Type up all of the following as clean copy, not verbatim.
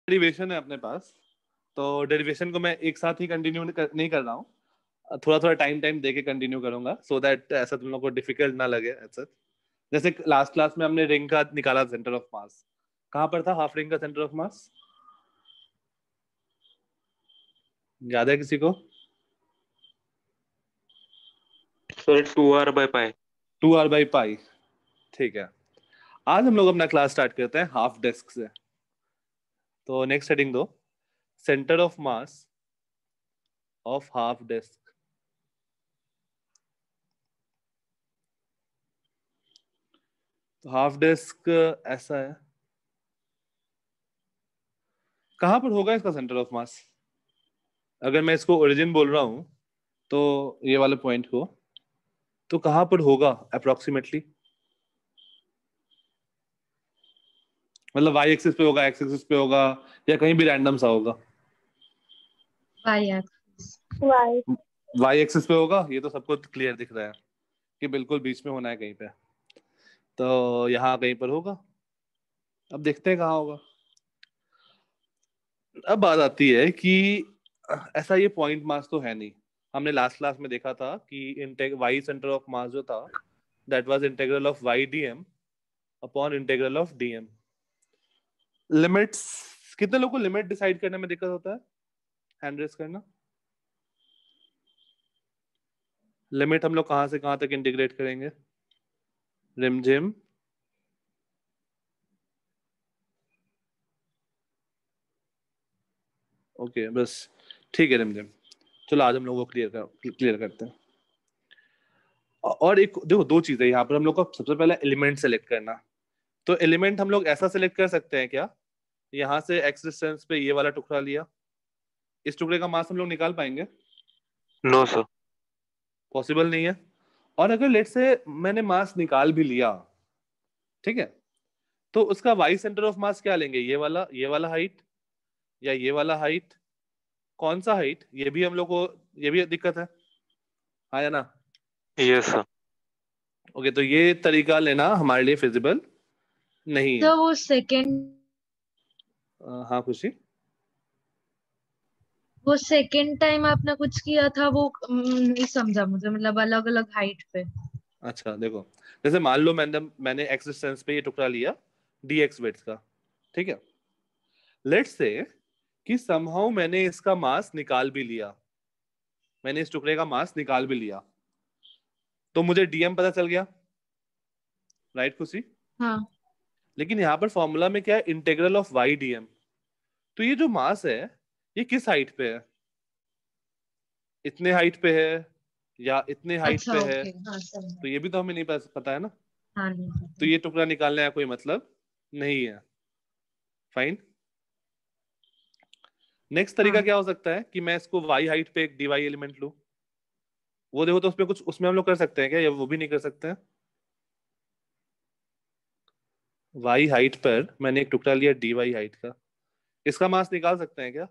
Derivation है अपने पास, तो डेरिवेशन को मैं एक साथ ही कंटिन्यू नहीं कर रहा हूँ, थोड़ा थोड़ा टाइम टाइम दे के कंटिन्यू करूंगा, सो दैट ऐसा तुम लोग को डिफिकल्ट ना लगे ऐसा। जैसे लास्ट क्लास में हमने रिंग का निकाला सेंटर ऑफ मास, कहाँ पर था हाफ रिंग का सेंटर ऑफ मास, याद है किसी को? Sir 2r/π। 2r/π। ठीक है, आज हम लोग अपना क्लास स्टार्ट करते हैं हाफ डेस्क से। तो नेक्स्ट हेडिंग दो, centre of mass of half desk. तो हाफ डेस्क ऐसा है, कहां पर होगा इसका सेंटर ऑफ मास? अगर मैं इसको ओरिजिन बोल रहा हूं, तो ये वाले पॉइंट को, तो कहां पर होगा अप्रोक्सीमेटली? मतलब वाई एक्सिस पे होगा, एक्स एक्सिस पे होगा, या कहीं भी रैंडम सा होगा? Y axis. Y. Y axis पे होगा, ये तो सबको क्लियर दिख रहा है कि बिल्कुल बीच में होना है कहीं पे, तो यहाँ कहीं पर होगा। अब देखते हैं कहाँ होगा। अब बात आती है कि ऐसा ये पॉइंट मास तो है नहीं। हमने लास्ट क्लास में देखा था कि वाई सेंटर ऑफ मास जो था, that was integral of y dm upon integral of dm. Limits, कितने लोगों को लिमिट डिसाइड करने में दिक्कत होता है? हैंड रेस करना। लिमिट हम लोग कहां से कहां तक इंटीग्रेट करेंगे? रिमझिम, ओके बस, ठीक है रिमझिम। चलो आज हम लोग को क्लियर करते हैं। और एक देखो, दो चीजें यहाँ पर हम लोग को, सबसे पहले एलिमेंट सेलेक्ट करना। तो एलिमेंट हम लोग ऐसा सेलेक्ट कर सकते हैं क्या, यहाँ से एक्स डिस्टेंस पे ये वाला टुकड़ा लिया, इस टुकड़े का मास हम लोग निकाल पाएंगे? No sir. पॉसिबल नहीं है। और अगर लेट से मैंने मास निकाल भी लिया, ठीक है, तो उसका वाई सेंटर ऑफ मास क्या लेंगे? ये वाला हाइट या ये वाला हाइट? कौन सा हाइट, ये भी हम लोग को, ये भी दिक्कत है, हाँ या ना? Yes sir. ओके, तो ये तरीका लेना हमारे लिए फिजिबल नहीं है। तो वो सेकंड हाँ खुशी? वो सेकंड टाइम आपने कुछ किया था वो नहीं समझा मुझे, मतलब अलग अलग हाइट पे। अच्छा देखो, जैसे मान लो मैंने एक्स डिस्टेंस पे ये टुकड़ा लिया डी एक्स वेट्स का, ठीक है। लेट्स से कि समहाउ मैंने इसका मास निकाल भी लिया, मैंने इस टुकड़े का मास निकाल भी लिया, तो मुझे डीएम पता चल गया, राइट खुशी? हाँ। लेकिन यहाँ पर फॉर्मूला में क्या है, इंटीग्रल ऑफ वाई डीएम। तो ये जो मास है, ये किस हाइट पे है? इतने हाइट पे है या इतने हाइट अच्छा पे है? ओके, हाँ समझा। तो ये भी तो हमें नहीं पता है ना। हाँ नहीं तो पता। ये टुकड़ा निकालने का कोई मतलब नहीं है। फाइन। नेक्स्ट तरीका हाँ क्या हो सकता है कि मैं इसको वाई हाइट पे एक डीवाई एलिमेंट लूं। वो देखो, तो उसमें कुछ, उसमें हम लोग कर सकते हैं क्या, या वो भी नहीं कर सकते हैं? वाई हाइट पर मैंने एक टुकड़ा लिया डीवाई हाइट का, इसका मास निकाल सकते हैं क्या?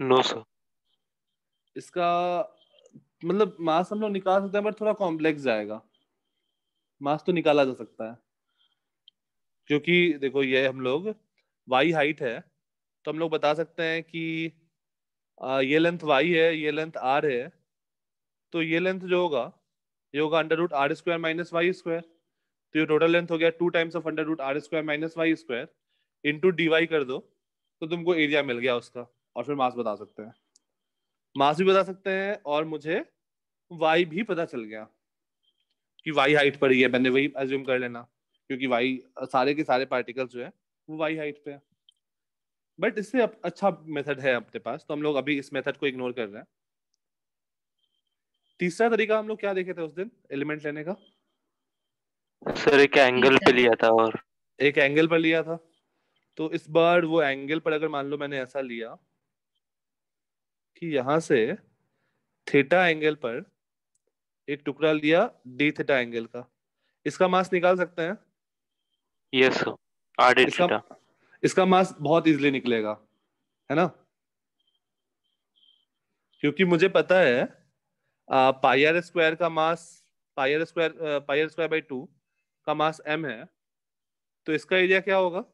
No sir. इसका मतलब मास हम लोग निकाल सकते हैं, बट थोड़ा कॉम्प्लेक्स जाएगा। मास तो निकाला जा सकता है, क्योंकि देखो ये हम लोग वाई हाइट है, तो हम लोग बता सकते हैं कि ये लेंथ वाई है, ये लेंथ आर है, तो ये लेंथ जो होगा, ये होगा under root r square minus y square. तो ये टोटल लेंथ हो गया 2 times of under root r square minus y square, into dy कर दो, तो तुमको एरिया मिल गया उसका। और फिर मास बता सकते हैं, मास भी बता सकते हैं, और मुझे वाई भी पता चल गया कि वाई हाइट पर ही है, मैंने वही अज्यूम कर लेना, क्योंकि वाई, सारे के सारे पार्टिकल्स जो है वो वाई हाइट पे है। बट इससे अच्छा मेथड है अपने पास, तो हम लोग अभी इस मेथड को इग्नोर कर रहे हैं। तीसरा तरीका हम लोग क्या देखे थे उस दिन एलिमेंट लेने का? सर एक एंगल पे लिया था, और एक एंगल पर लिया था। तो इस बार वो एंगल पर अगर मान लो मैंने ऐसा लिया कि यहां से थीटा एंगल पर एक टुकड़ा लिया डी थीटा एंगल का, इसका मास निकाल सकते हैं? Yes sir. r d इसका थीटा। इसका मास बहुत इजीली निकलेगा, है ना, क्योंकि मुझे पता है पाई आर स्क्वायर का मास पाई आर स्क्वायर बाई 2 का मास m है, तो इसका एरिया क्या होगा?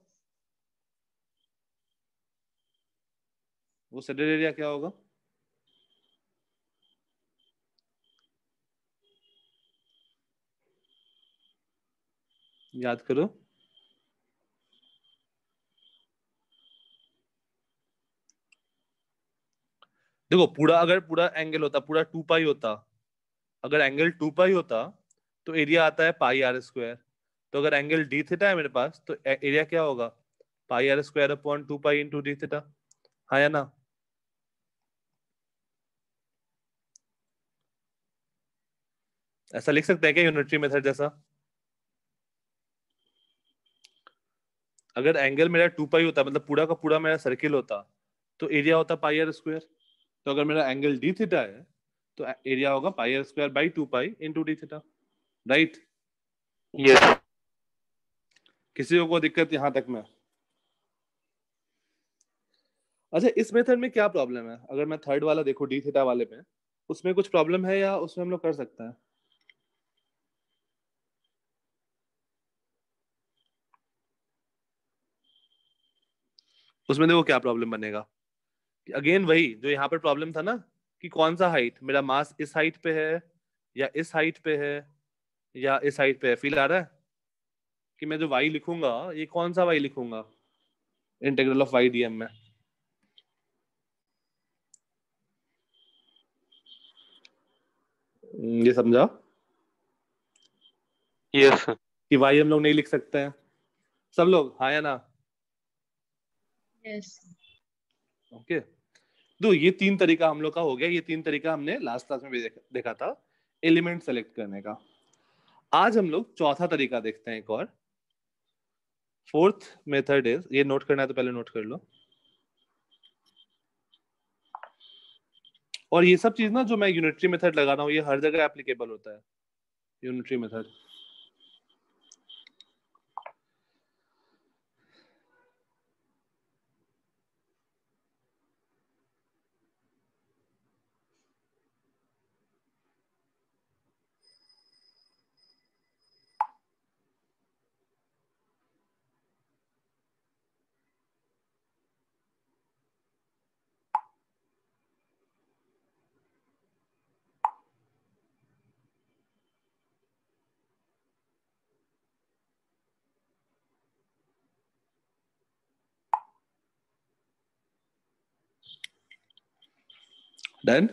वो सैडल एरिया क्या होगा? याद करो। देखो अगर पूरा एंगल होता, पूरा 2 पाई होता, अगर एंगल 2 पाई होता तो एरिया आता है पाई आर स्क्वायर। तो अगर एंगल डी थीटा है मेरे पास तो एरिया क्या होगा? Pi r square upon 2 pi into d theta. हाँ या ना? ऐसा लिख सकते हैं क्या यूनिटरी मेथड जैसा? अगर एंगल मेरा 2 पाई होता, मतलब पूरा का पूरा मेरा सर्किल होता, तो एरिया होता पाई आर स्क्वायर। तो अगर मेरा एंगल डी थीटा है तो एरिया होगा pi r square by 2 pi into d theta. Right? Yes. किसी को दिक्कत यहां तक में? अच्छा, इस मेथड में क्या प्रॉब्लम है? अगर मैं थर्ड वाला देखो डी थीटा वाले पे, उसमें कुछ प्रॉब्लम है या उसमें हम लोग कर सकते हैं? उसमें देखो क्या प्रॉब्लम बनेगा। अगेन वही जो यहाँ पर प्रॉब्लम था ना, कि कौन सा हाइट, मेरा मास इस हाइट पे है या इस हाइट पे है या इस हाइट पे है। फील आ रहा है कि मैं जो y लिखूंगा ये कौन सा y लिखूंगा इंटीग्रल ऑफ y dm में? ये समझा यस। कि y हम लोग नहीं लिख सकते हैं? सब लोग हाँ या ना? यस। ओके। तो ये 3 तरीका हम लोग का हो गया। ये 3 तरीका हमने लास्ट क्लास में भी देखा था एलिमेंट सेलेक्ट करने का। आज हम लोग चौथा तरीका देखते हैं एक और। फोर्थ मेथड इज, ये नोट करना है तो पहले नोट कर लो। और ये सब चीज ना जो मैं यूनिटरी मेथड लगा रहा हूँ ये हर जगह एप्लीकेबल होता है, यूनिटरी मेथड। डन?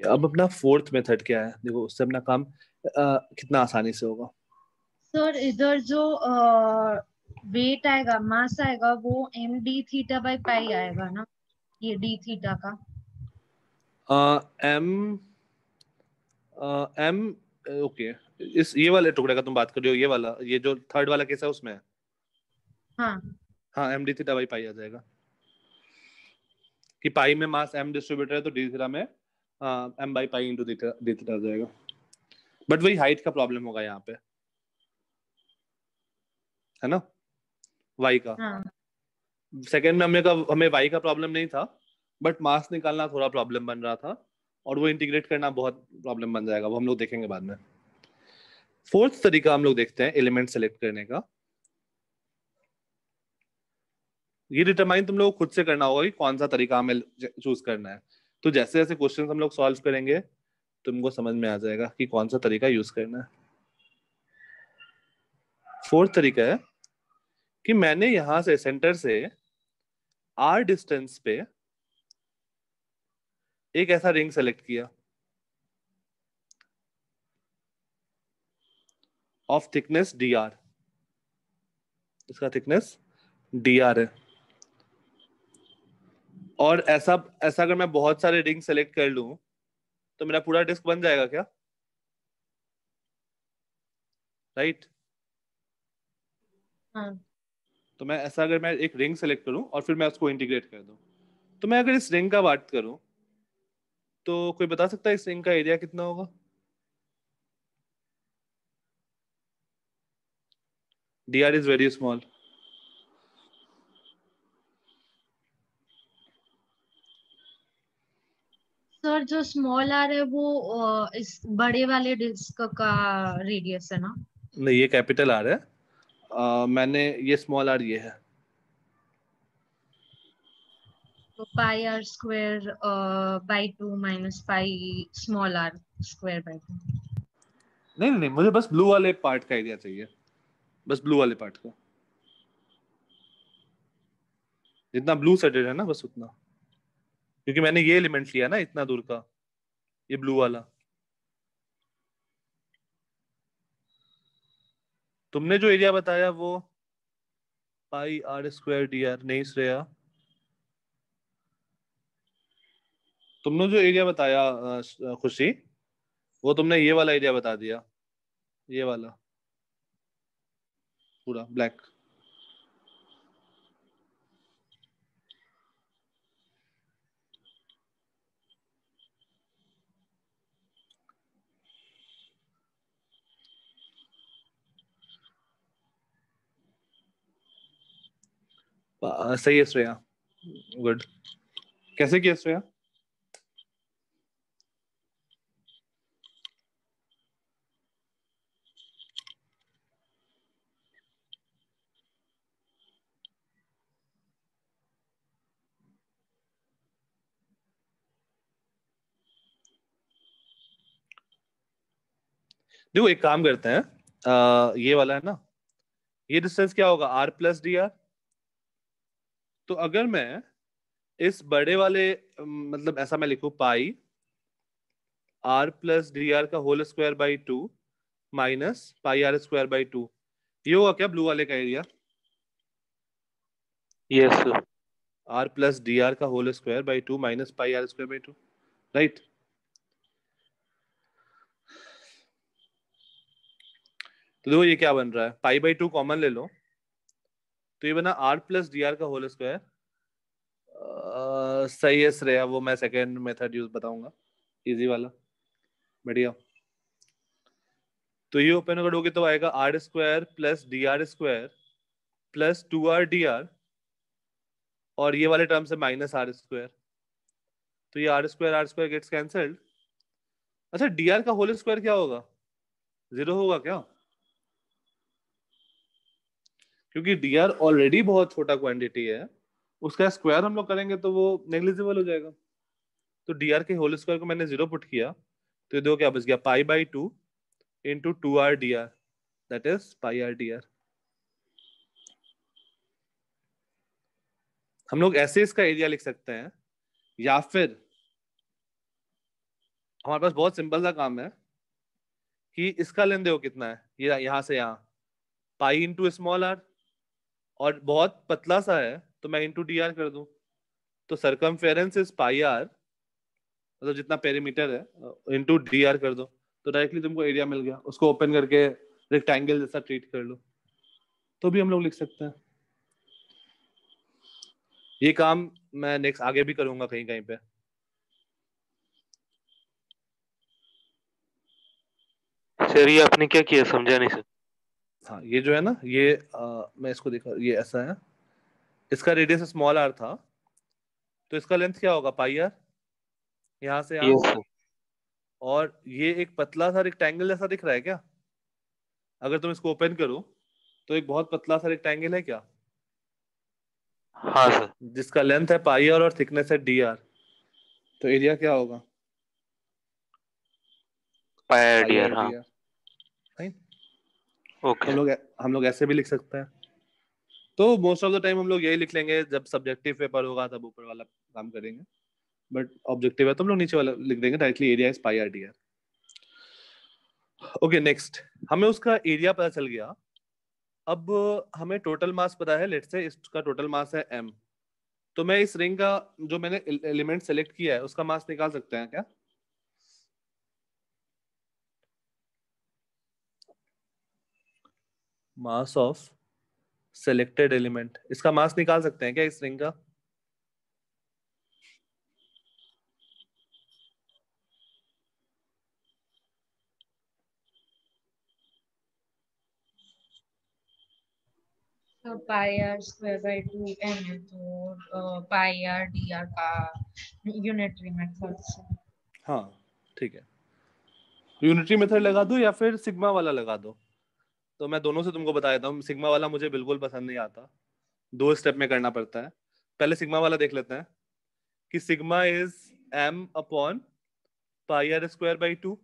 अब अपना फोर्थ मेथड क्या है देखो, उससे अपना काम कितना आसानी से होगा। सर इधर जो वेट आएगा, मास आएगा, वो m d theta by pi आएगा ना, ये डी थीटा का। एम एम ओके, इस ये वाले टुकड़े का तुम बात कर रहे हो, ये वाला, ये जो थर्ड वाला केस है उसमें? हाँ। हाँ, m d theta by pi आ जाएगा कि पाई में मास एम डिस्ट्रीब्यूटर है तो डी थीटा में m by pi into d theta आ जाएगा। बट वही हाइट का प्रॉब्लम होगा यहाँ पे, है ना, वाई का। हाँ। सेकेंड में हमें वाई का प्रॉब्लम नहीं था, बट मास निकालना थोड़ा प्रॉब्लम बन रहा था, और वो इंटीग्रेट करना बहुत प्रॉब्लम बन जाएगा, वो हम लोग देखेंगे बाद में। फोर्थ तरीका हम लोग देखते हैं एलिमेंट सेलेक्ट करने का। ये डिटरमाइन तुम लोग खुद से करना होगा कि कौन सा तरीका हमें चूज करना है। तो जैसे जैसे क्वेश्चन हम लोग सॉल्व करेंगे तुमको समझ में आ जाएगा कि कौन सा तरीका यूज करना है। फोर्थ तरीका है कि मैंने यहां से सेंटर से आर डिस्टेंस पे एक ऐसा रिंग सेलेक्ट किया ऑफ थिकनेस डी आर। इसका थिकनेस डी आर है। और ऐसा ऐसा अगर मैं बहुत सारे रिंग सेलेक्ट कर लूं तो मेरा पूरा डिस्क बन जाएगा क्या? राइट? हाँ। तो मैं ऐसा, अगर मैं एक रिंग सेलेक्ट करूं और फिर मैं उसको इंटीग्रेट कर दूं, तो मैं अगर इस रिंग का बात करूं, तो कोई बता सकता है इस रिंग का एरिया कितना होगा? dr is very small. Sir जो स्मॉल आर है वो इस बड़े वाले डिस्क का रेडियस है ना? नहीं, ये कैपिटल आर है। मैंने ये स्मॉल आर ये है। तो pi r square by 2 minus pi small r square by 2। नहीं नहीं नहीं, मुझे बस ब्लू वाले पार्ट का एरिया चाहिए, बस ब्लू वाले पार्ट का, जितना ब्लू सेटेड है ना बस उतना, क्योंकि मैंने ये एलिमेंट लिया ना इतना दूर का, ये ब्लू वाला। तुमने जो एरिया बताया वो पाई आर स्क्वायर डी आर, नहीं श्रेया, तुमने जो एरिया बताया खुशी, वो तुमने ये वाला एरिया बता दिया, ये वाला पूरा ब्लैक। सही है श्रेया, गुड। कैसे किया श्रेया? देखो एक काम करते हैं, ये वाला है ना, ये डिस्टेंस क्या होगा, आर प्लस डी आर। तो अगर मैं इस बड़े वाले मतलब ऐसा मैं लिखूं, pi r plus d r का whole square by 2 minus pi r square by 2, ये होगा क्या ब्लू वाले का area? Yes. R plus d r का whole square by 2 minus pi r square by 2, right? तो देखो ये क्या बन रहा है, पाई बाई 2 कॉमन ले लो, तो ये बना आर प्लस डी आर का होल स्क्वायर। सही है श्रेया, वो मैं सेकेंड मेथड यूज बताऊंगा, इजी वाला, बढ़िया। तो ये ओपन करोगे तो आएगा r square plus d r square plus 2r dr, और ये वाले टर्म से माइनस आर स्क्वायर, तो ये आर स्क्वायर गेट्स कैंसल्ड। अच्छा, dr का होल स्क्वायर क्या होगा, 0 होगा क्या? क्योंकि dr ऑलरेडी बहुत छोटा क्वांटिटी है, उसका स्क्वायर हम लोग करेंगे तो वो नेग्लिजिबल हो जाएगा। तो dr के होल स्क्वायर को मैंने 0 पुट किया, तो ये देखो क्या बच गया, pi by 2 into 2r dr, that is pi r d are. हम लोग ऐसे इसका एरिया लिख सकते हैं, या फिर हमारे पास बहुत सिंपल सा काम है कि इसका लेंथ देखो कितना है, ये यहां से यहाँ, पाई इंटू स्मॉल आर, और बहुत पतला सा है तो मैं इंटू डी आर कर दूं, तो सरकमफेरेंस इज पाई आर, मतलब जितना पेरीमीटर है इंटू डी आर कर दो, तो डायरेक्टली तुमको एरिया मिल गया। उसको ओपन करके रेक्टेंगल जैसा ट्रीट कर लो, तो भी हम लोग लिख सकते हैं। ये काम मैं नेक्स्ट आगे भी करूंगा कहीं कहीं पे। सर ये आपने क्या किया, समझा नहीं सर। हाँ, ये जो है ना, ये मैं इसको देखा, ये ऐसा है, इसका रेडियस स्मॉल आर था, तो इसका लेंथ क्या होगा, पाई आर, यहाँ से यहाँ। Yes sir. और ये एक पतला सा रेक्टेंगल जैसा दिख रहा है क्या? अगर तुम इसको ओपन करो तो एक बहुत पतला सा रेक्टेंगल है क्या, हाँ सर। जिसका लेंथ है पाई आर और थिकनेस है डी आर, तो एरिया क्या होगा, पाया पाई डियर, आर हाँ। D r. फाइन। ओके। हम लोग ऐसे भी लिख सकते हैं। तो मोस्ट ऑफ द टाइम हम लोग यही लिख लेंगे, जब सब्जेक्टिव पेपर होगा तब ऊपर वाला काम करेंगे, बट ऑब्जेक्टिव है तो हम लोग नीचे वाला लिख देंगे directly, area is pi r d are. Okay next, हमें उसका एरिया पता चल गया। अब हमें टोटल मास पता है, लेट्स से इसका टोटल मास है m, तो मैं इस रिंग का जो मैंने एलिमेंट सेलेक्ट किया है उसका मास निकाल सकते हैं क्या? मास ऑफ सेलेक्टेड एलिमेंट, इसका मास निकाल सकते हैं क्या इस रिंग का? तो pi r square by 2m है, तो पाई आर डी आर का यूनिटरी मेथड से। हाँ ठीक है, यूनिटरी मेथड लगा दो या फिर सिग्मा वाला लगा दो। तो मैं दोनों से तुमको बता देता हूँ, सिग्मा वाला मुझे बिल्कुल पसंद नहीं आता, 2 स्टेप में करना पड़ता है। पहले सिग्मा वाला देख लेते हैं कि sigma is m upon pi r square by 2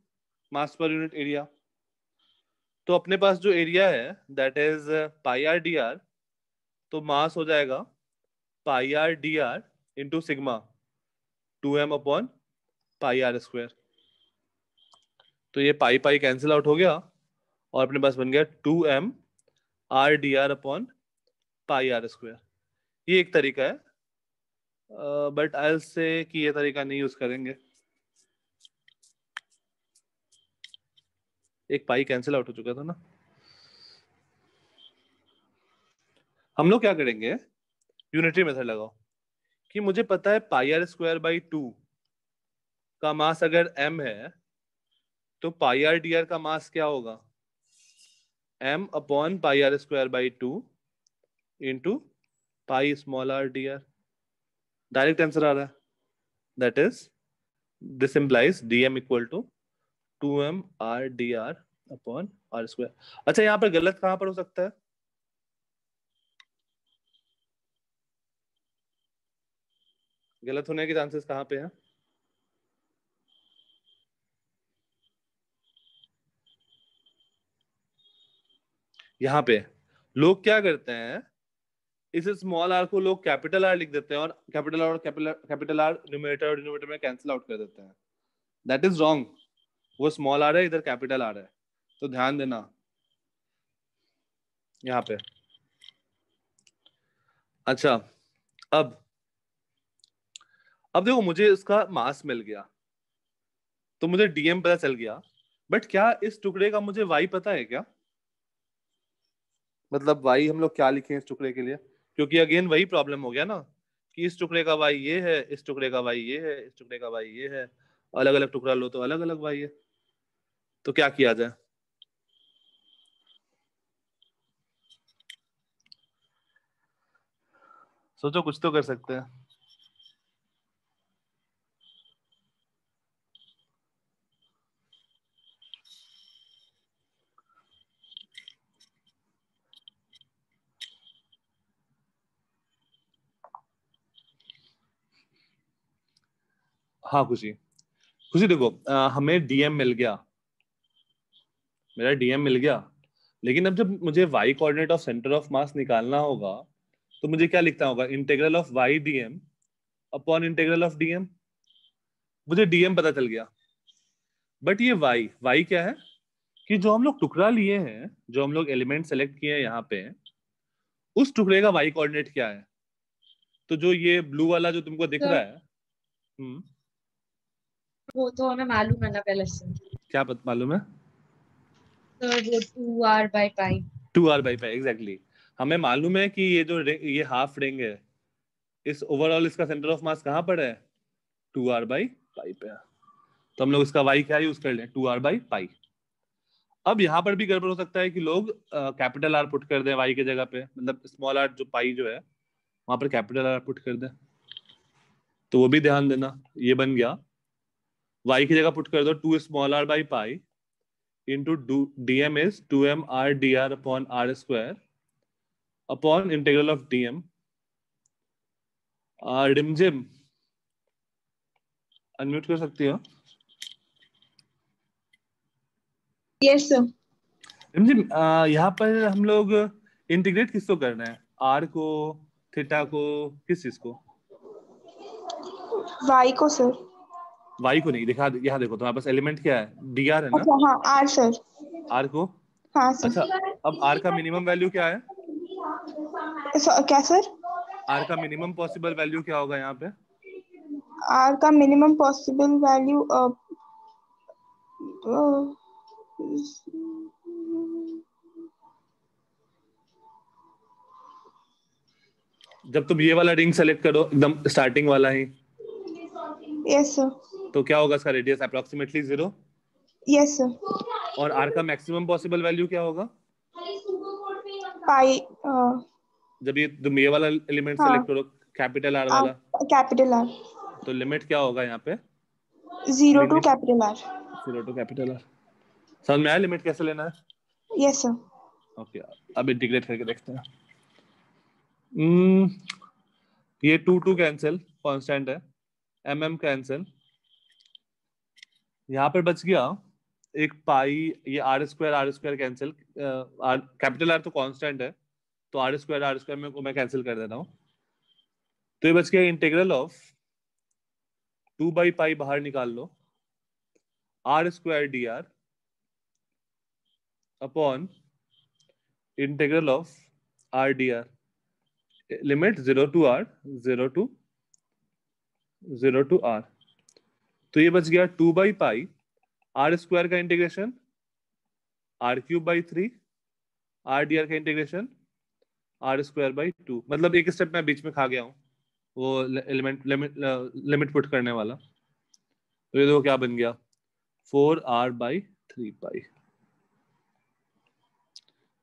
mass per unit area. तो अपने पास जो एरिया है that is pi r d r, तो मास हो जाएगा pi r d r into sigma 2m upon pi r square. तो ये पाई पाई कैंसिल आउट हो गया और अपने पास बन गया 2m r d r upon pi r square. ये एक तरीका है, बट आई से कि ये तरीका नहीं यूज करेंगे, एक पाई कैंसिल आउट हो चुका था ना। हम लोग क्या करेंगे, यूनिटरी मेथड लगाओ कि मुझे पता है पाई आर स्क्वायर बाई 2 का मास अगर m है, तो पाई आर डी आर का मास क्या होगा, m upon pi r square by 2 into pi small r d r. Direct answer आ रहा है, that is this implies dm equal to 2m r d r upon r square. अच्छा यहाँ पर गलत कहां पर हो सकता है, गलत होने के चांसेस कहां पे हैं? यहाँ पे लोग क्या करते हैं, इस स्मॉल आर को लोग कैपिटल आर लिख देते हैं और कैपिटल आर न्यूमरेटर और डिनोमिनेटर में कैंसिल आउट कर देते हैं। दैट इज रॉन्ग, वो स्मॉल आर है, इधर कैपिटल आर है, तो ध्यान देना यहाँ पे। अच्छा अब अब देखो मुझे इसका मास मिल गया, तो मुझे डीएम पता चल गया, बट क्या इस टुकड़े का मुझे वाई पता है क्या? मतलब वाई हम लोग क्या लिखें इस टुकड़े के लिए, क्योंकि अगेन वही प्रॉब्लम हो गया ना कि इस टुकड़े का वाई ये है, इस टुकड़े का वाई ये है, इस टुकड़े का वाई ये है, अलग अलग टुकड़ा लो तो अलग अलग वाई है, तो क्या किया जाए? सोचो, कुछ तो कर सकते हैं। हाँ खुशी, खुशी देखो हमें डीएम मिल गया, मेरा डीएम मिल गया, लेकिन अब जब मुझे y coordinate of centre of mass निकालना होगा, तो मुझे क्या लिखना होगा, integral of y dm upon integral of dm. मुझे डीएम पता चल गया, बट ये वाई वाई क्या है कि जो हम लोग टुकड़ा लिए हैं, जो हम लोग एलिमेंट सेलेक्ट किए हैं यहाँ पे, उस टुकड़े का वाई कोऑर्डिनेट क्या है? तो जो ये ब्लू वाला जो तुमको दिख रहा सर है, वो तो हमें मालूम है ना पहले से। क्या मालूम है? सर वो 2r/π। 2r/π exactly. हमें मालूम है कि ये जो ये हाफ रिंग है, इस ओवरऑल इसका सेंटर ऑफ मास कहाँ पर है, 2r/π पे। तो हम लोग इसका y क्या यूज कर लें, 2r/π। अब यहाँ पर भी गड़बड़ हो सकता है कि लोग कैपिटल आर पुट कर दें y की जगह पे, मतलब स्मॉल आर जो पाई जो है वहां पर कैपिटल आर पुट कर दें, तो वो भी ध्यान देना। ये बन गया y की जगह पुट कर दो 2 small r by pi into dm is 2m r d r upon r square upon integral of dm। डिमजिम अनम्यूट कर सकती हो? Yes sir. डिमजिम यहाँ पर हम लोग इंटीग्रेट किसको करना है, आर को, थीटा को, किस चीज को? वाई को सर। वाई को नहीं, दिखा यहाँ देखो तुम्हारे पास एलिमेंट क्या है, डी आर है ना? अच्छा हाँ आर सर। आर को, हाँ सर। अच्छा अब आर का मिनिमम वैल्यू क्या है, क्या सर? आर का मिनिमम पॉसिबल वैल्यू क्या होगा यहाँ पे? आर का मिनिमम पॉसिबल वैल्यू जब तुम ये वाला रिंग सेलेक्ट करो एकदम स्टार्टिंग वाला ही, Yes, sir. तो क्या होगा इसका रेडियस? अप्रोक्सीमेटली 0। Yes, sir. और आर का मैक्सिमम पॉसिबल वैल्यू क्या होगा Pi. जब ये तुम ये वाला एलिमेंट हाँ सेलेक्ट करो, कैपिटल आर वाला? Capital r. तो लिमिट क्या होगा यहाँ पे? 0 to limit capital r. 0 to capital r. समझ में आया लिमिट कैसे लेना है? Yes, sir. ओके, अब इंटीग्रेट करके देखते हैं। ये 2 कैंसिल, कांस्टेंट है, कैंसिल, यहाँ पर बच गया एक पाई, ये r square cancel, capital r तो कांस्टेंट है, तो आर स्क्वायर में को मैं कैंसिल कर देता हूँ। तो ये बच गया इंटीग्रल ऑफ 2/पाई, बाहर निकाल लो, r square d r upon integral of r d r, limit 0 to r, 0 to r. तो ये बच गया 2/पाई आर स्क्वायर का integration r³/3, r d r का इंटीग्रेशन r²/2। मतलब एक स्टेप मैं बीच में खा गया हूँ, वो लिमिट पुट करने वाला। तो ये देखो क्या बन गया, 4r/3π।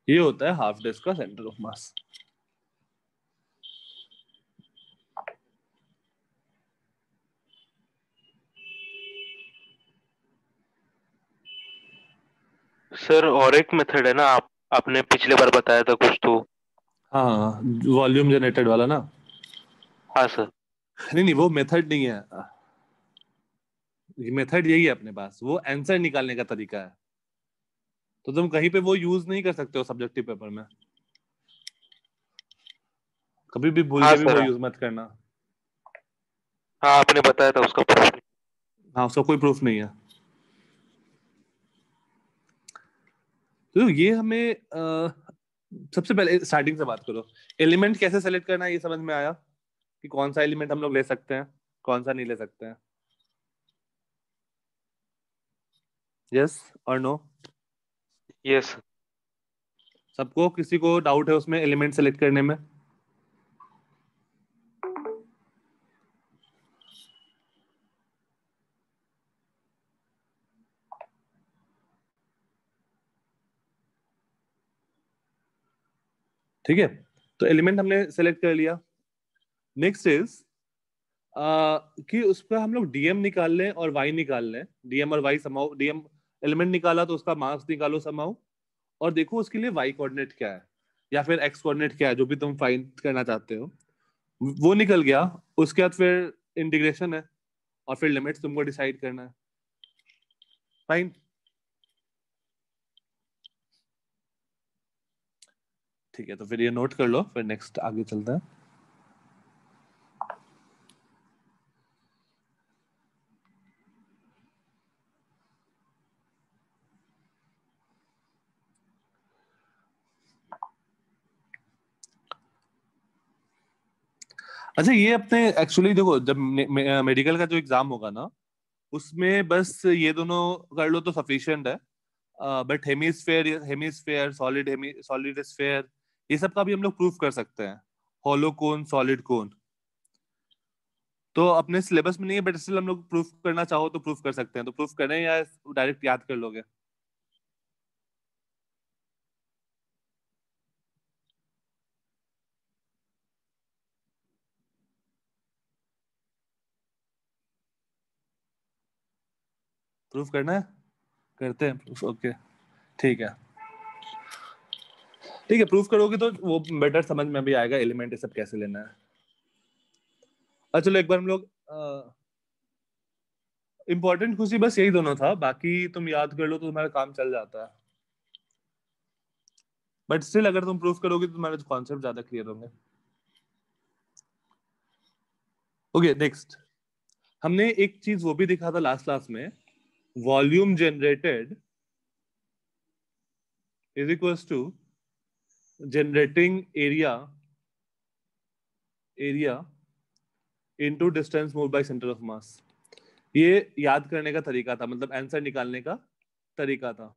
ये होता है हाफ डिस्क का सेंटर ऑफ मास। सर और एक मेथड है ना, आपने पिछले बार बताया था कुछ तो। हाँ, वॉल्यूम जनरेटेड वाला ना? हाँ सर। नहीं, वो मेथड नहीं है, ये मेथड यही है अपने पास, वो आंसर निकालने का तरीका है। तो तुम कहीं पे वो यूज नहीं कर सकते हो सब्जेक्टिव पेपर में, कभी भी भूल हाँ के भी वो सर। यूज मत करना। हाँ आपने बताया था उसका प्रूफ। हाँ, उसका कोई प्रूफ नहीं है। तो ये हमें सबसे पहले स्टार्टिंग से बात करो, एलिमेंट कैसे सेलेक्ट करना है ये समझ में आया कि कौन सा एलिमेंट हम लोग ले सकते हैं, कौन सा नहीं ले सकते हैं? यस और नो? यस। सबको, किसी को डाउट है उसमें एलिमेंट सेलेक्ट करने में? ठीक है, तो एलिमेंट हमने सेलेक्ट कर लिया। नेक्स्ट इज कि उसका हम लोग डीएम निकाल लें और वाई निकाल लें, डीएम और वाई समाओ। डीएम एलिमेंट निकाला तो उसका मास निकालो समाओ, और देखो उसके लिए वाई कोऑर्डिनेट क्या है या फिर एक्स कोऑर्डिनेट क्या है, जो भी तुम फाइंड करना चाहते हो वो निकल गया। उसके बाद फिर इंटीग्रेशन है और फिर लिमिट्स तुमको डिसाइड करना है। फाइन, ठीक है, तो फिर ये नोट कर लो, फिर नेक्स्ट आगे चलते हैं। अच्छा, ये अपने एक्चुअली देखो, जब मेडिकल का जो एग्जाम होगा ना, उसमें बस ये दोनों कर लो तो सफिशिएंट है। बट हेमिस्फेयर, सॉलिड स्फेयर, ये सब का भी हम लोग प्रूफ कर सकते हैं, हॉलो कोन, सॉलिड कोन। तो अपने सिलेबस में नहीं है, बट स्टिल हम लोग प्रूफ करना चाहो तो प्रूफ कर सकते हैं। तो प्रूफ करें या डायरेक्ट याद कर लोगे? प्रूफ करना है? करते हैं प्रूफ, ओके ठीक है। ठीक है, प्रूफ करोगे तो वो बेटर समझ में भी आएगा एलिमेंट ये सब कैसे लेना है। अच्छा चलो, एक बार हम लोग इंपॉर्टेंट कुछ ही बस यही दोनों था, बाकी तुम याद कर लो तो तुम्हारा काम चल जाता है। बट स्टिल अगर तुम प्रूफ करोगे तो तुम्हारे कॉन्सेप्ट ज्यादा क्लियर होंगे। ओके, नेक्स्ट हमने एक चीज वो भी दिखा था लास्ट क्लास में, volume generated is equals to generating area into distance move by centre of mass. ये याद करने का तरीका था, मतलब आंसर निकालने का तरीका था।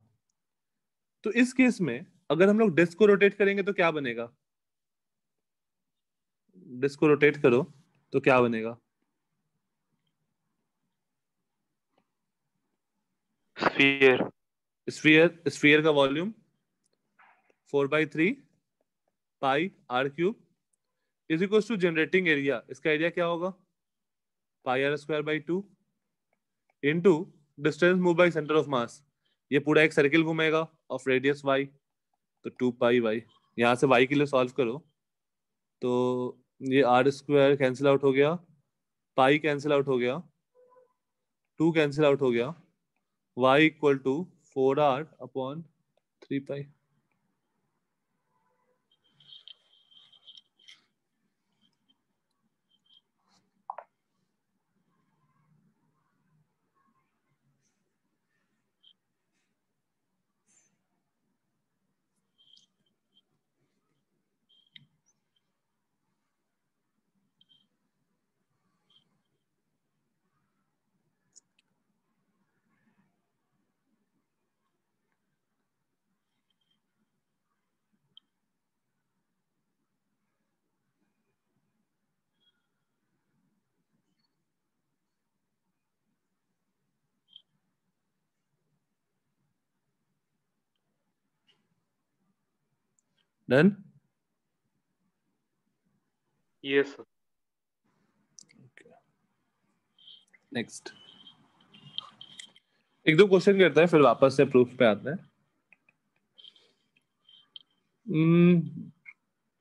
तो इस केस में अगर हम लोग डिस्क को रोटेट करेंगे तो क्या बनेगा? डिस्क को रोटेट करो तो क्या बनेगा? स्फीयर। स्फीयर का volume 4/3 pi r cube is equal to generating area. इसका एरिया क्या होगा? Pi r square by 2 into distance move by centre of mass. ये पूरा एक सर्किल घूमेगा ऑफ रेडियस वाई, तो 2 पाई वाई। यहाँ से वाई के लिए सॉल्व करो तो ये आर स्क्वायर कैंसिल आउट हो गया, पाई कैंसिल आउट हो गया, 2 कैंसिल आउट हो गया, y equal to 4r/3 pi. Done. Yes sir. Next एक दो क्वेश्चन करते हैं फिर वापस से प्रूफ पे आते हैं।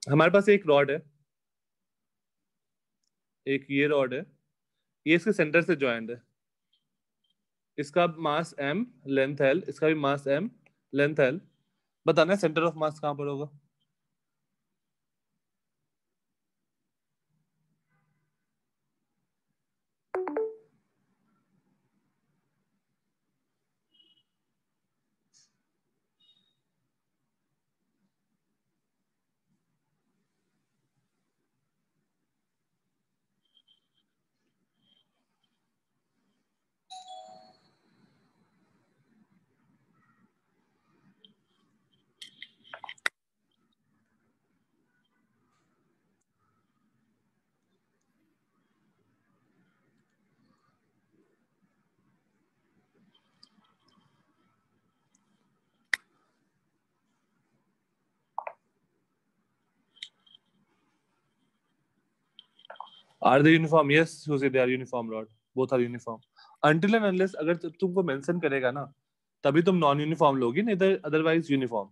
हमारे पास एक रॉड है, एक ये रॉड है, ये इसके सेंटर से ज्वाइंट है। इसका मास m, लेंथ l, इसका भी मास m, लेंथ l। बताना है सेंटर ऑफ मास कहां पर होगा? Are they uniform? Yes, Jose, they are uniform rod. Both are uniform. Until and unless अगर तुमको मेंशन करेगा ना तभी तुम नॉन यूनिफॉर्म लोगी, नहीं तो otherwise uniform.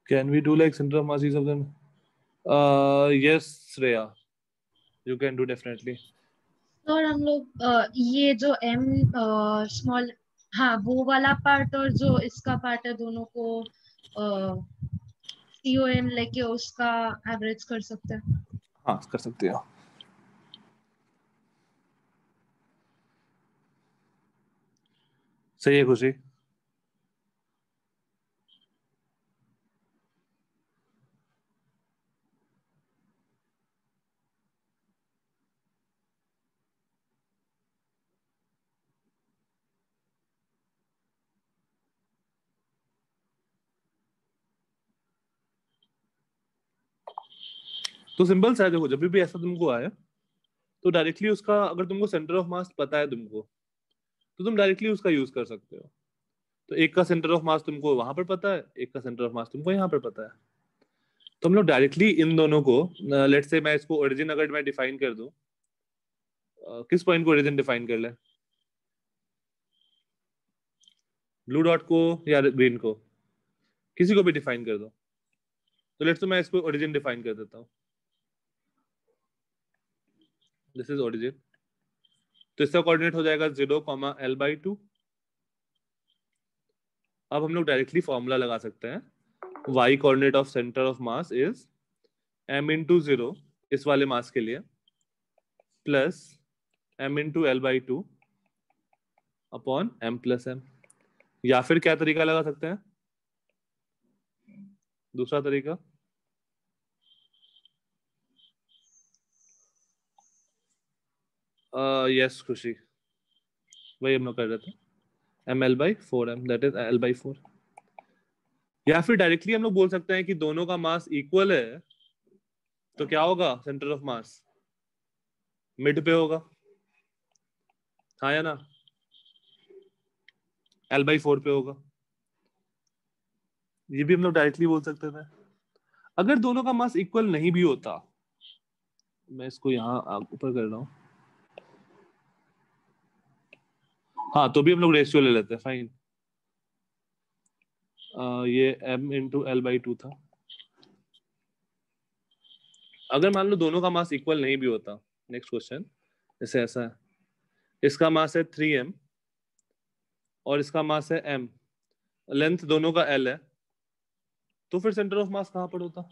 Can we do like center of mass of them? Yes, Shreya, you can do definitely. और हम लोग ये जो m स्मॉल, हाँ वो वाला पार्ट और जो इसका पार्ट है दोनों को COM लेके उसका एवरेज कर सकते हैं। हाँ कर सकते हो। सही है खुशी। तो सिंपल सा है, देखो जब भी ऐसा तुमको आए तो डायरेक्टली उसका, अगर तुमको सेंटर ऑफ मास पता है तुमको, तो तुम डायरेक्टली उसका यूज कर सकते हो। तो एक का सेंटर ऑफ मास तुमको वहां पर पता है, एक का सेंटर ऑफ मास तुमको यहाँ पर पता है, तो हम लोग डायरेक्टली इन दोनों को, लेट से मैं इसको ओरिजिन अगर मैं डिफाइन कर दूं, किस पॉइंट को ओरिजिन डिफाइन कर ले? ब्लू डॉट को या ग्रीन को, किसी को भी डिफाइन कर दो। तो लेट्स से मैं इसको ओरिजिन डिफाइन कर देता हूँ, दिस इज ओरिजिन। तो इसका कोऑर्डिनेट हो जाएगा 0, L/2। अब हम लोग डायरेक्टली फॉर्मूला लगा सकते हैं, y coordinate of centre of mass is m into 0 इस वाले मास के लिए plus m into L/2 upon m plus m। या फिर क्या तरीका लगा सकते हैं, दूसरा तरीका, यस खुशी, वही हम लोग कर रहे थे, ml/4m दैट इज L/4। या फिर डायरेक्टली हम लोग बोल सकते हैं कि दोनों का मास इक्वल है, तो क्या होगा, सेंटर ऑफ मास मिड पे होगा, हाँ या ना, L/4 पे होगा। ये भी हम लोग डायरेक्टली बोल सकते थे। अगर दोनों का मास इक्वल नहीं भी होता, मैं इसको यहाँ ऊपर कर रहा हूँ, हाँ तो भी हम लोग रेशियो ले लेते हैं, फाइन। ये m इंटू L/2 था। अगर मान लो दोनों का मास इक्वल नहीं भी होता, नेक्स्ट क्वेश्चन जैसे ऐसा है, इसका मास है 3m और इसका मास है m, लेंथ दोनों का l है, तो फिर सेंटर ऑफ मास कहाँ पर होता?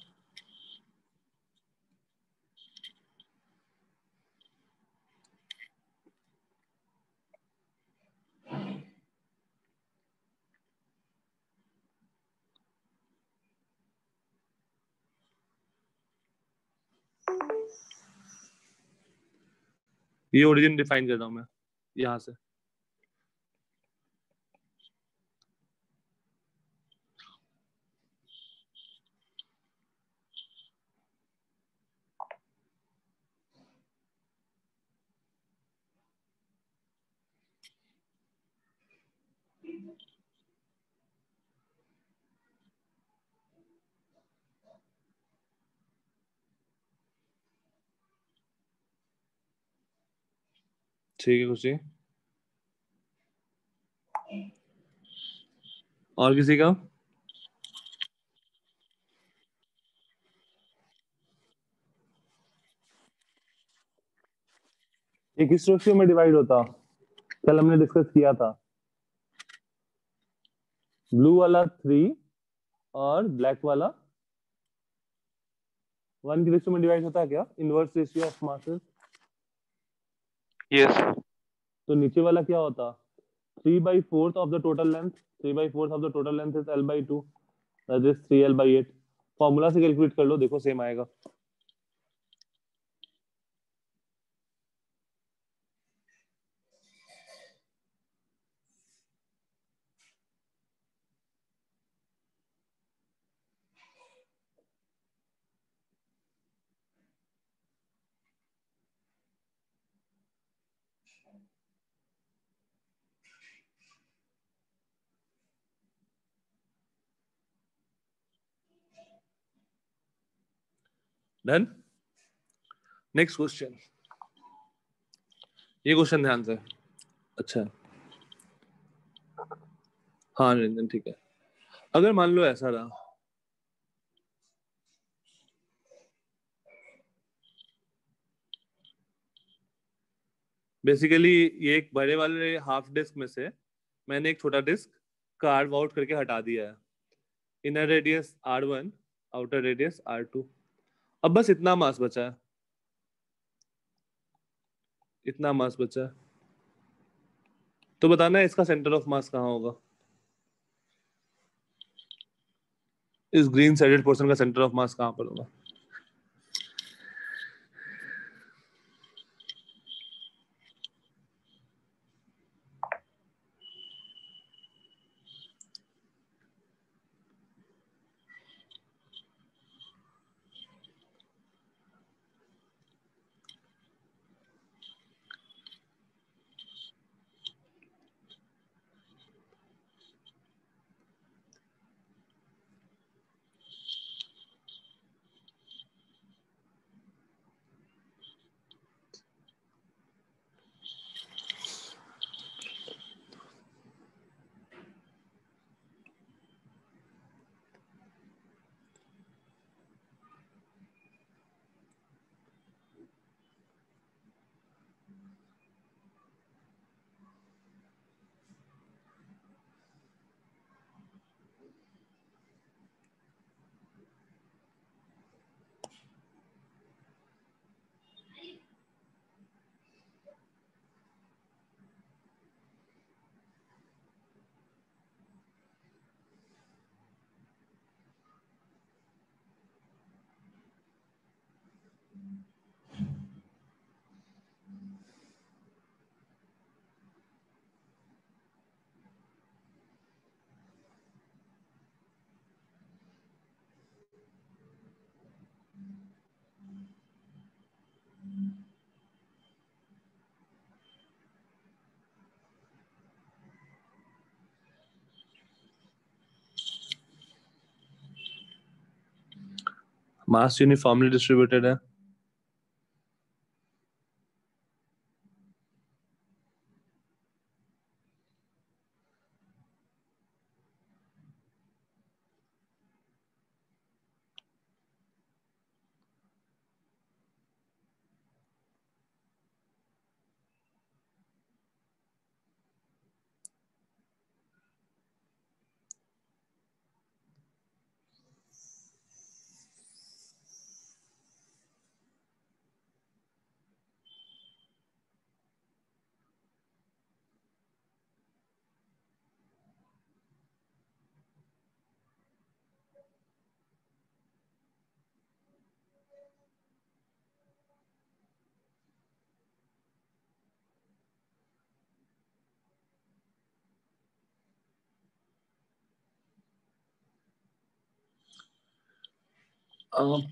ये ओरिजिन डिफाइन कर रहा हूं मैं यहां से, ठीक है खुशी। और किसी का? ये किस रेशियो में डिवाइड होता, कल हमने डिस्कस किया था, ब्लू वाला 3 और ब्लैक वाला 1 की रेशियो में डिवाइड होता है क्या, inverse ratio of masses. Yes. तो नीचे वाला क्या होता, 3/4 of the total length, 3/4 of the total length is L/2, that is 3L/8। Formula से कैलकुलेट कर लो, देखो सेम आएगा। डन। नेक्स्ट क्वेश्चन, ये क्वेश्चन ध्यान से, अच्छा हाँ निरंजन ठीक है। अगर मान लो ऐसा रहा, बेसिकली ये एक बड़े वाले हाफ डिस्क में से मैंने एक छोटा डिस्क कार्व आउट करके हटा दिया है, inner radius R1, outer radius R2। अब बस इतना मास बचा है, इतना मास बचा है, तो बताना है इसका सेंटर ऑफ मास कहाँ होगा, इस ग्रीन साइडेड पोर्शन का सेंटर ऑफ मास कहाँ पर होगा। मास यूनिफॉर्मली डिस्ट्रीब्यूटेड है।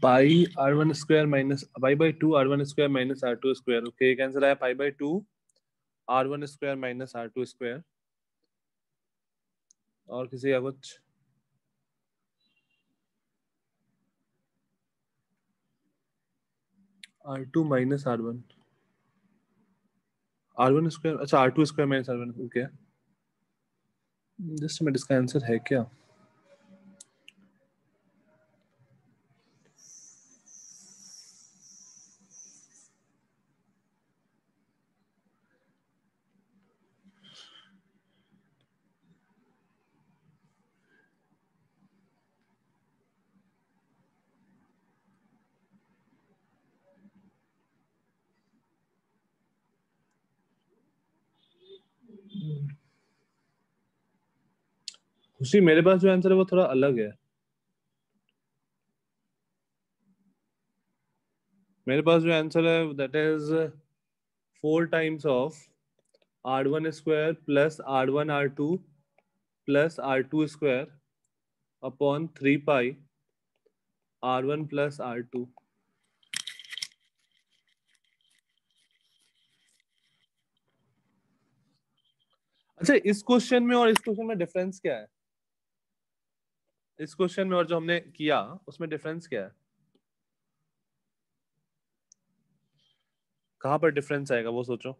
पाई r1 स्क्वायर माइनस पाई/2 r1 square minus r2 square. Okay, एक आंसर आया पाई/2 r1 square minus r2 square. और किसी का कुछ? r2 माइनस r1 स्क्वायर, अच्छा r2 square minus r1। Okay, just minute, इसका आंसर है क्या? खुशी, मेरे पास जो आंसर है वो थोड़ा अलग है। मेरे पास जो आंसर है that is 4 times of r1 square plus r1 r2 plus r2 square upon 3 pi r1 plus r2। अच्छा, इस क्वेश्चन में और इस क्वेश्चन में डिफरेंस क्या है? इस क्वेश्चन में और जो हमने किया उसमें डिफरेंस क्या है? कहां पर डिफरेंस आएगा वो सोचो।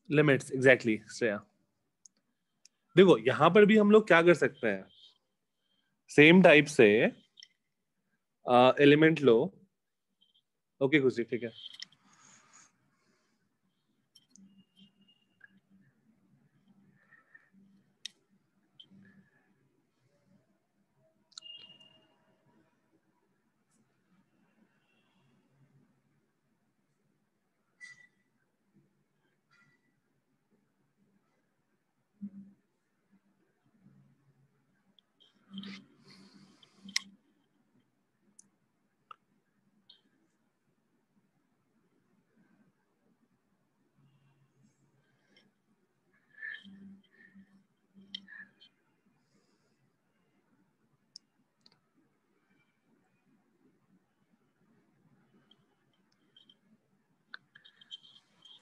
Limits, exactly Shreya. देखो यहां पर भी हम लोग क्या कर सकते हैं, सेम टाइप से एलिमेंट लो। ओके खुशी, ठीक है।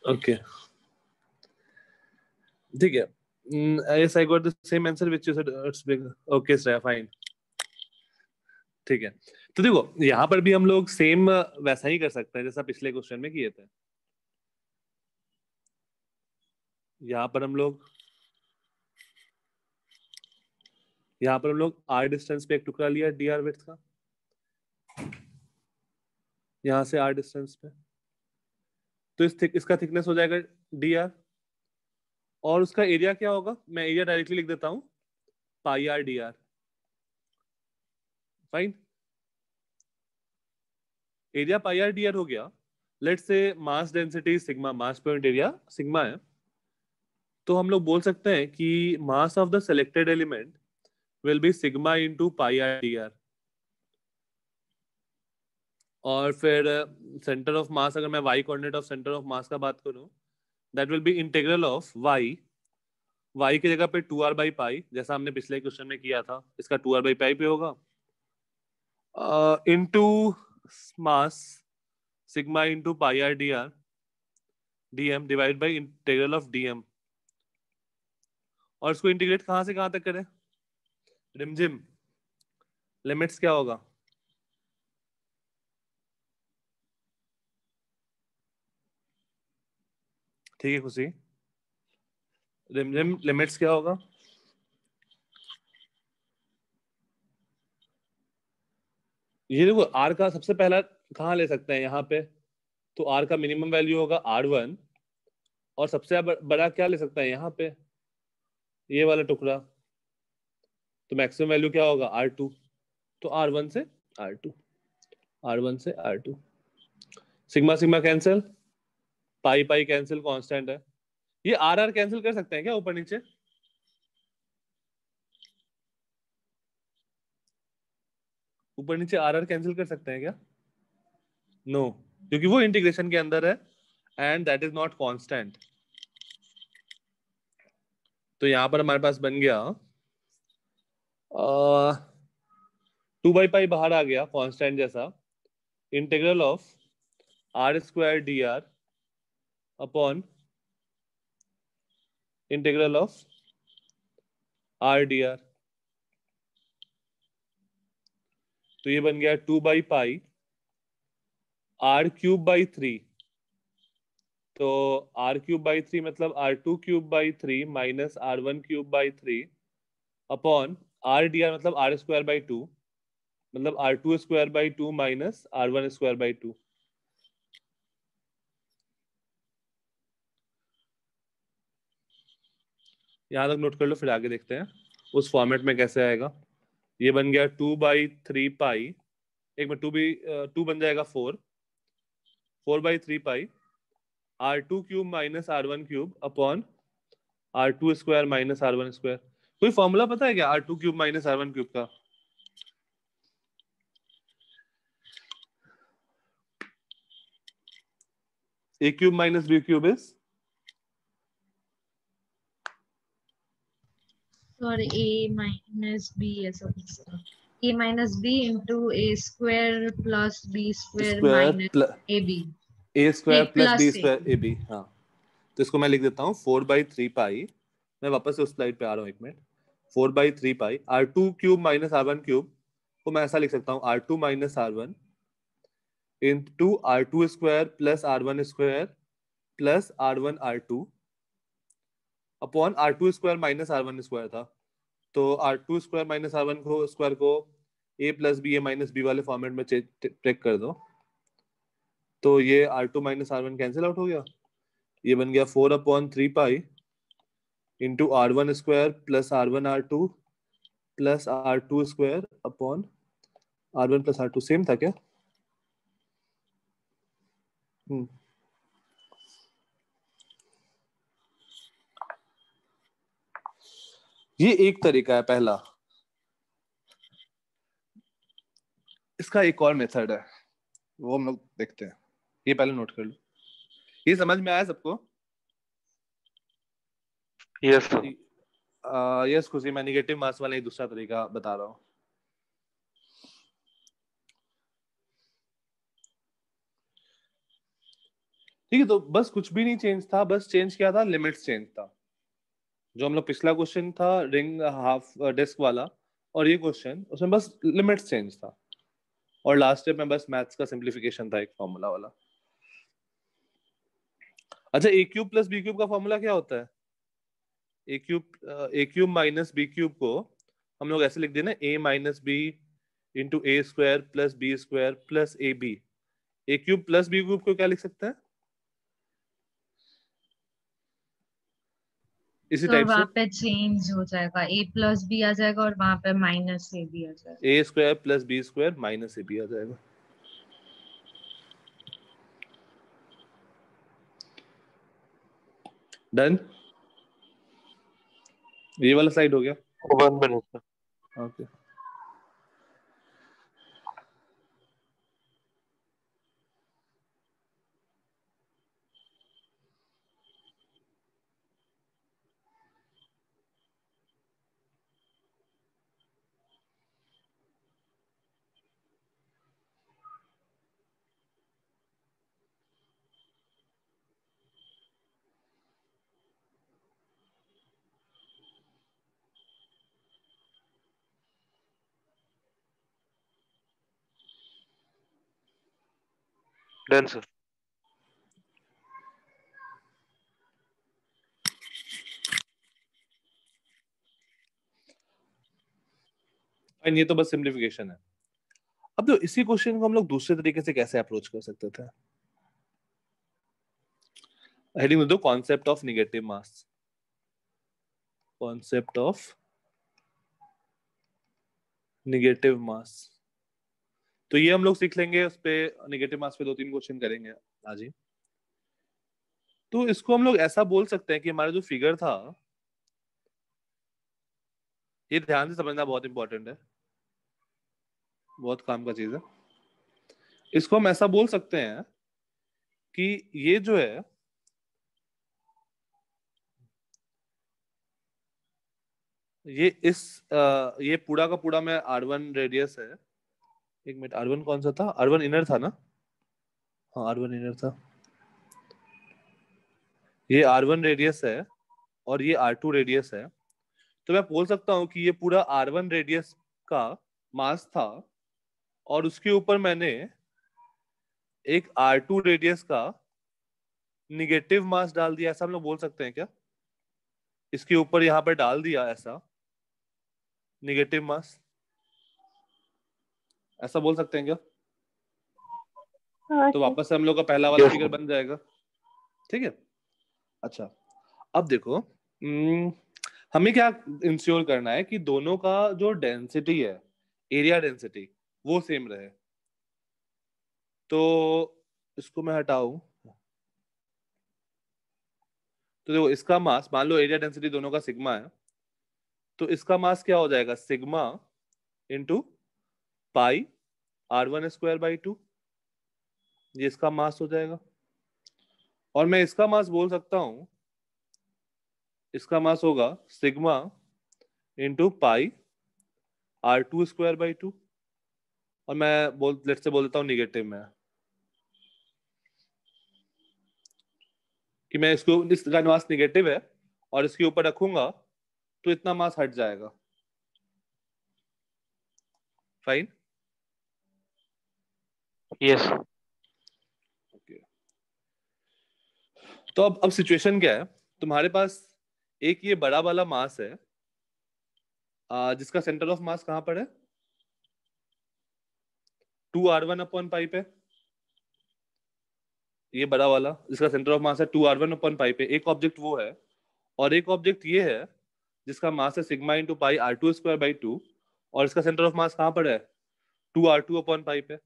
ओके, ठीक है। Yes, I got the same answer which you said. It's big. Okay, Shreya, fine. ठीक है, तो देखो यहाँ पर भी हम लोग सेम वैसा ही कर सकते हैं जैसा पिछले क्वेश्चन में किए थे। यहाँ पर हम लोग r डिस्टेंस पे एक टुकड़ा लिया dr विड्थ का, यहाँ से r डिस्टेंस पे, तो इसका थिकनेस हो जाएगा dr। और उसका एरिया क्या होगा, मैं एरिया डायरेक्टली लिख देता हूं, pi r d r. Fine, area pi r d r हो गया। Let's say mass density sigma, mass point area sigma है, तो हम लोग बोल सकते हैं कि mass of the selected element will be sigma into pi r d r. और फिर सेंटर ऑफ मास, अगर मैं y coordinate of centre of mass का बात करूं, that will be integral of y, y की जगह पे 2r बाई पाई, जैसा हमने पिछले क्वेश्चन में किया था, इसका 2r बाई पाई पे होगा, into mass sigma into pi r d are DM divide by integral of DM. और इसको इंटीग्रेट कहां से कहां तक करें, रिमझिम, लिमिट्स क्या होगा, ठीक है खुशी, रिमझिम लिमिट्स क्या होगा, ये देखो आर का सबसे पहला कहां ले सकते हैं यहाँ पे, तो आर का मिनिमम वैल्यू होगा R1, और सबसे बड़ा क्या ले सकता है यहाँ पे, ये वाला टुकड़ा, तो मैक्सिमम वैल्यू क्या होगा R2, तो R1 से R2, R1 से R2, सिग्मा सिग्मा कैंसिल, पाई पाई कैंसिल, कांस्टेंट है, ये आर आर कैंसिल कर सकते हैं क्या ऊपर नीचे, ऊपर नीचे आर आर कैंसिल कर सकते हैं क्या, नो, क्योंकि वो इंटीग्रेशन के अंदर है and that is not constant. तो यहां पर हमारे पास बन गया 2 बाई पाई बाहर आ गया कांस्टेंट जैसा, integral of r square d r upon integral of r d r. तो ये बन गया 2 by pi r cube by 3, तो आर क्यूब बाई 3 मतलब R2 cube by 3 minus R1 cube by 3 upon r d r मतलब R square by 2 मतलब R2 square by 2 minus R1 square by 2। यहां तक नोट कर लो, फिर आगे देखते हैं उस फॉर्मेट में कैसे आएगा। ये बन गया 2 बाई 3 पाई, एक में 2 बन जाएगा 4 by 3 pi R2 cube minus R1 cube upon R2 square minus R1 square. कोई फॉर्मूला पता है क्या R2 cube minus R1 cube का, A cube minus B cube is, sorry, a minus b, ऐसा कुछ था, a minus b into a square plus b square minus a b, A square plus plus B a, square a b. हाँ, तो इसको मैं लिख देता हूँ 4 बाई 3 पाई, मैं वापस से उस स्लाइड पे आ रहा हूँ एक minute, 4 by 3 pi R2 cube minus R1 cube को मैं ऐसा लिख सकता हूँ R2 minus R1 into R2 square plus R1 square plus R1 R2 upon R2 square minus R1 square था, तो R2 स्क्वायर माइनस R1 को स्क्वायर को A plus b, a minus b वाले फॉर्मेट में चेक कर दो, तो ये R2 minus R1 cancel out हो गया, ये बन गया 4 upon 3 pi into R1 square plus R1 R2 plus R2 square upon R1 plus R2, same था क्या, ये एक तरीका है पहला। इसका एक और मेथड है, वो हम लोग देखते हैं, ये पहले नोट कर लो। ये समझ में आया सबको? Yes sir. यस खुशी, मैं निगेटिव मास वाला एक दूसरा तरीका बता रहा हूँ। ठीक है, तो बस कुछ भी नहीं चेंज था, बस चेंज क्या था, लिमिट्स चेंज था। जो हम लोग पिछला क्वेश्चन था रिंग हाफ डिस्क वाला, और ये क्वेश्चन, उसमें बस लिमिट्स चेंज था, और लास्ट स्टेप में बस मैथ्स का सिंप्लीफिकेशन था, एक फॉर्मूला वाला। अच्छा, a cube plus b cube का फॉर्मूला क्या होता है, a cube minus b cube को हम लोग ऐसे लिख देना, a minus b into a square plus b square plus a b. A cube plus b cube को क्या लिख सकते हैं, इसी तो टाइप से वहां पे चेंज हो जाएगा, ए प्लस बी आ जाएगा और वहां पे माइनस ए भी आ जाएगा। A square plus b square minus a b आ जाएगा। डन, ये वाला स्लाइड हो गया। 1 minute sir. Okay done sir. Fine, ये तो बस सिंप्लीफिकेशन है। अब तो इसी क्वेश्चन को हम लोग दूसरे तरीके से कैसे अप्रोच कर सकते थे। हेडिंग दो, concept of negative mass. Concept of negative mass, तो ये हम लोग सीख लेंगे, उस पे नेगेटिव मास पे 2-3 क्वेश्चन करेंगे आज ही। तो इसको हम लोग ऐसा बोल सकते हैं कि हमारा जो फिगर था, ये ध्यान से समझना बहुत इंपॉर्टेंट है, बहुत काम का चीज है। इसको हम ऐसा बोल सकते हैं कि ये जो है, ये ये पूरा का पूरा में R1 रेडियस है। एक मिनट, R1 कौन सा था? R1 इनर था ना? हाँ R1 इनर था। ये R1 रेडियस है और ये R2 रेडियस है। तो मैं बोल सकता हूं कि ये पूरा R1 रेडियस का मास था और उसके ऊपर मैंने एक R2 रेडियस का निगेटिव मास डाल दिया, ऐसा हम लोग बोल सकते हैं क्या? इसके ऊपर यहाँ पर डाल दिया ऐसा निगेटिव मास, ऐसा बोल सकते हैं क्या? हाँ तो सर। वापस से हम लोग का पहला वाला यस फिगर सर। बन जाएगा। ठीक है, अच्छा अब देखो, हमें क्या इंश्योर करना है कि दोनों का जो डेंसिटी है, एरिया डेंसिटी, वो सेम रहे। तो इसको मैं हटाऊं, तो देखो इसका मास, मान लो एरिया डेंसिटी दोनों का सिग्मा है, तो इसका मास क्या हो जाएगा? Sigma into pi R1² by 2, ये इसका मास हो जाएगा। और मैं इसका मास बोल सकता हूं, इसका मास होगा sigma into pi R2² by 2, और मैं लेट से बोल देता हूँ निगेटिव में, कि मैं इसको, इसका मास निगेटिव है और इसके ऊपर रखूंगा तो इतना मास हट जाएगा। Fine, yes. ओके। तो अब सिचुएशन क्या है, तुम्हारे पास एक ये बड़ा वाला मास है, जिसका सेंटर ऑफ मास कहां पर है? 2R1/पाई पे। ये बड़ा वाला जिसका सेंटर ऑफ मास है 2R1/पाई पे, एक ऑब्जेक्ट वो है। और एक ऑब्जेक्ट ये है जिसका मास है sigma into pi R2² by 2, और इसका सेंटर ऑफ मास कहां पर है? 2R2/पाई पे।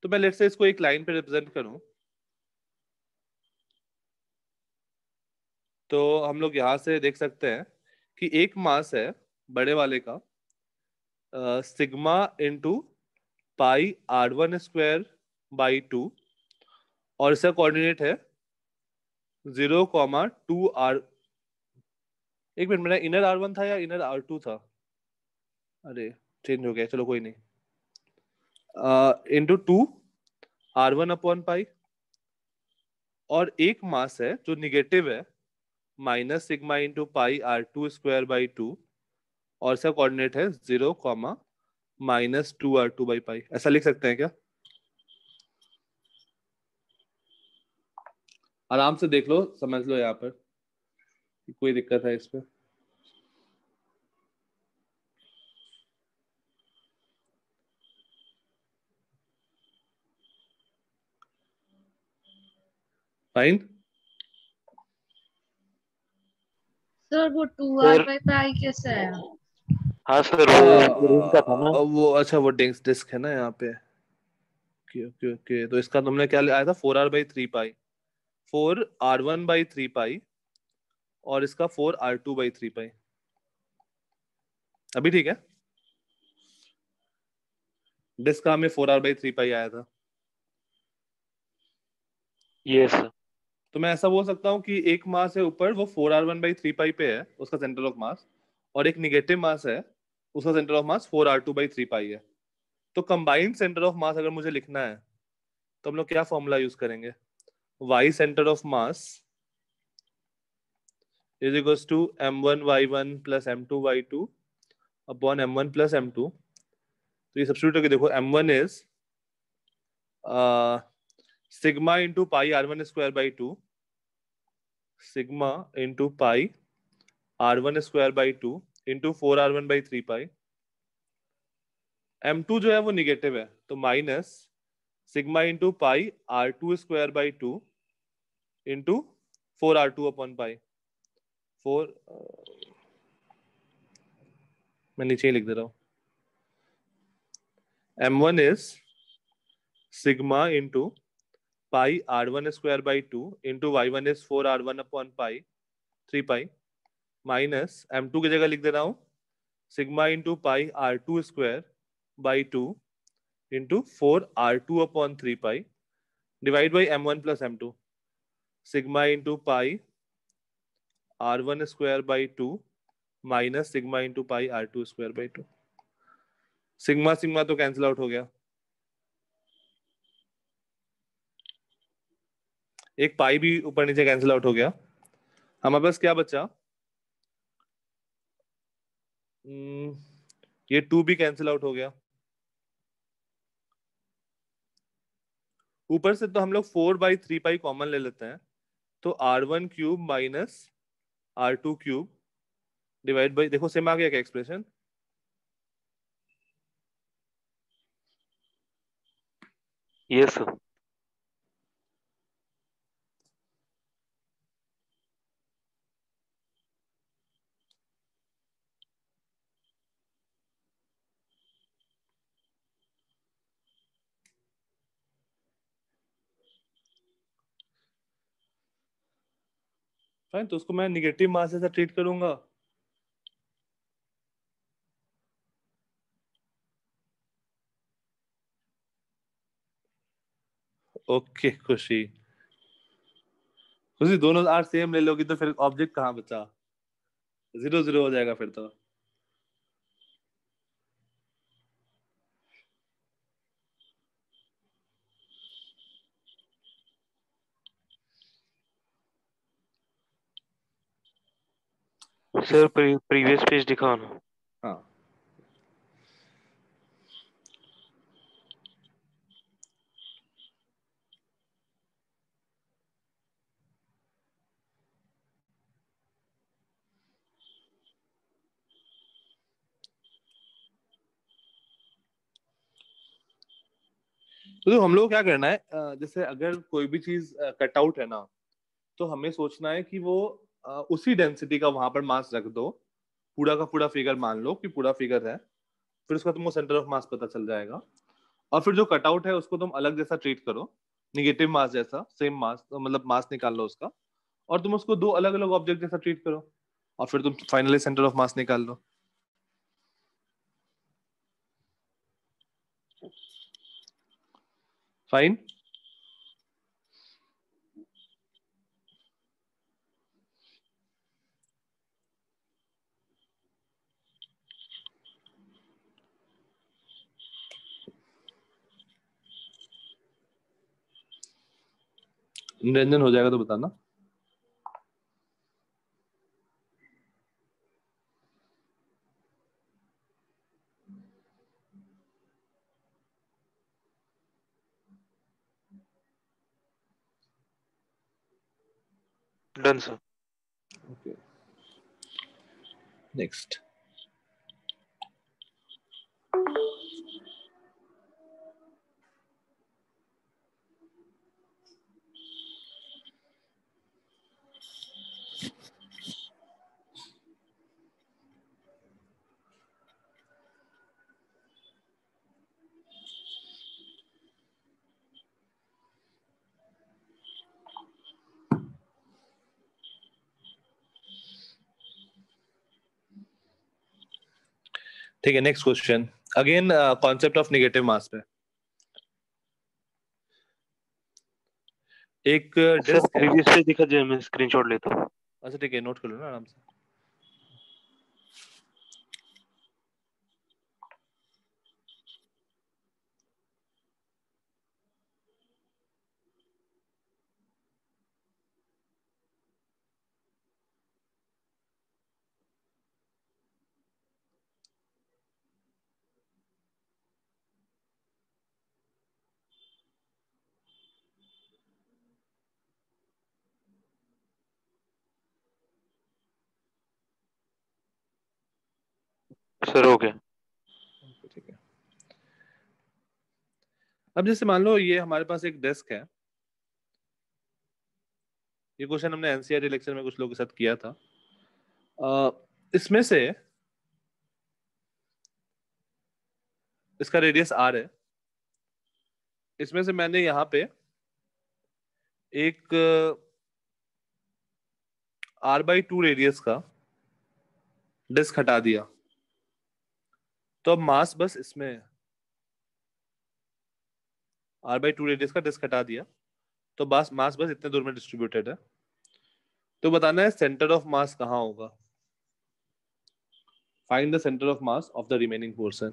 तो मैं लेट से इसको एक लाइन पे रिप्रेजेंट करूं, तो हम लोग यहां से देख सकते हैं कि एक मास है बड़े वाले का sigma into pi R1² by 2, और इसका कोऑर्डिनेट है 0,2R। एक मिनट, मेरा इनर R1 था या इनर R2 था? अरे चेंज हो गया, चलो कोई नहीं। इंटू 2R1/पाई, और एक मास है जो निगेटिव है, minus sigma into pi R2² by 2, और इसका कोऑर्डिनेट है 0, -2R2/पाई। ऐसा लिख सकते हैं क्या? आराम से देख लो, समझ लो यहाँ पर कोई दिक्कत है इस पे? फाइन, सर वो 2r सर by पाई कैसे आया? हाँ सर, वो रूम का था ना। वो अच्छा, वो डिस्क है ना यहाँ पे। ओके ओके ओके, तो इसका तुमने क्या आया था? 4r/3 पाई, 4r1/3 पाई, और इसका 4r2/3 पाई। अभी ठीक है? डिस्क का हमें 4r/3 पाई आया था। ये सर। तो मैं ऐसा बोल सकता हूँ कि एक मास है ऊपर, वो 4r1/3 पाई पे है, उसका सेंटर ऑफ मास, और एक निगेटिव मास है, उसका सेंटर ऑफ मास 4r2/3 पाई है। तो कंबाइंड सेंटर ऑफ मास अगर मुझे लिखना है तो हम लोग क्या फॉर्मूला यूज करेंगे? y centre of mass is equals to m1y1 plus m2y2 upon m1 plus m2। तो ये सब्स्टिट्यूट करके देखो, m1 is sigma into pi r1² by 2, sigma into pi r1² by 2 into 4r1/3 pi. m2 जो है वो negative है, तो minus sigma into pi r2² by 2 into 4r2/पाई। 4 मैं नीचे ही लिख दे रहा हूँ। m1 is sigma into pi r1² by 2 into y1 is 4r1/पाई 3 पाई, माइनस m2 की जगह लिख दे रहा हूँ sigma into pi r2² by 2 into 4r2/3 pi divide by m1 plus m2, sigma into pi r1² by 2 minus sigma into pi r2² by 2। Sigma sigma तो cancel out हो गया, एक पाई भी ऊपर नीचे कैंसिल आउट हो गया। हमारे पास क्या बचा? ये 2 भी कैंसिल आउट हो गया। ऊपर से तो हम लोग 4/3 पाई कॉमन ले लेते हैं, तो r1³ minus r2³ divide by, देखो सेम आ गया क्या एक्सप्रेशन? ये सर। फाइन, तो उसको मैं निगेटिव मास से ट्रीट करूंगा। ओके खुशी, खुशी दोनों आर सेम ले लोगी तो फिर ऑब्जेक्ट कहाँ बचा? 0 0 हो जाएगा फिर तो। सर प्रीवियस पेज दिखाओ ना। हाँ, तो हम लोग क्या करना है, जैसे अगर कोई भी चीज कट आउट है ना, तो हमें सोचना है कि वो उसी डेंसिटी का वहां पर मास रख दो, पूरा का पूरा फिगर मान लो कि पूरा फिगर है, फिर उसका तुमको सेंटर ऑफ मास पता चल जाएगा। और फिर जो कटआउट है उसको तुम अलग जैसा ट्रीट करो, निगेटिव मास जैसा, सेम मास, तो मतलब मास निकाल लो उसका, और तुम उसको दो अलग अलग ऑब्जेक्ट जैसा ट्रीट करो, और फिर तुम फाइनली सेंटर ऑफ मास निकाल लो। फाइन। निरंजन हो जाएगा तो बताना। Done sir. Okay, next. ठीक है, next question again concept of negative mass पे। एक सर डिस्क है। प्रीवियस पे दिखा जाए, मैं स्क्रीनशॉट लेता हूँ। अच्छा ठीक है, नोट कर लो ना आराम से। सर हो गया। ठीक है, अब जैसे मान लो ये हमारे पास एक डेस्क है। ये क्वेश्चन हमने एनसीईआरटी लेक्चर में कुछ लोगों के साथ किया था। इसमें से इसका रेडियस आर है। इसमें से मैंने यहाँ पे एक r/2 रेडियस का डिस्क हटा दिया, तो अब मास बस इसमें है। r/2 रेडियस का डिस्क हटा दिया तो बस मास बस इतने दूर में डिस्ट्रीब्यूटेड है। तो बताना है सेंटर ऑफ मास कहाँ होगा। Find the centre of mass of the remaining portion.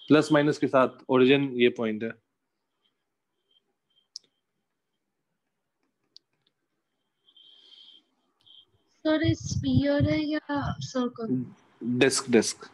Plus minus के साथ ओरिजिन ये पॉइंट है। सर ये स्फीयर है या सर्कल? डिस्क डिस्क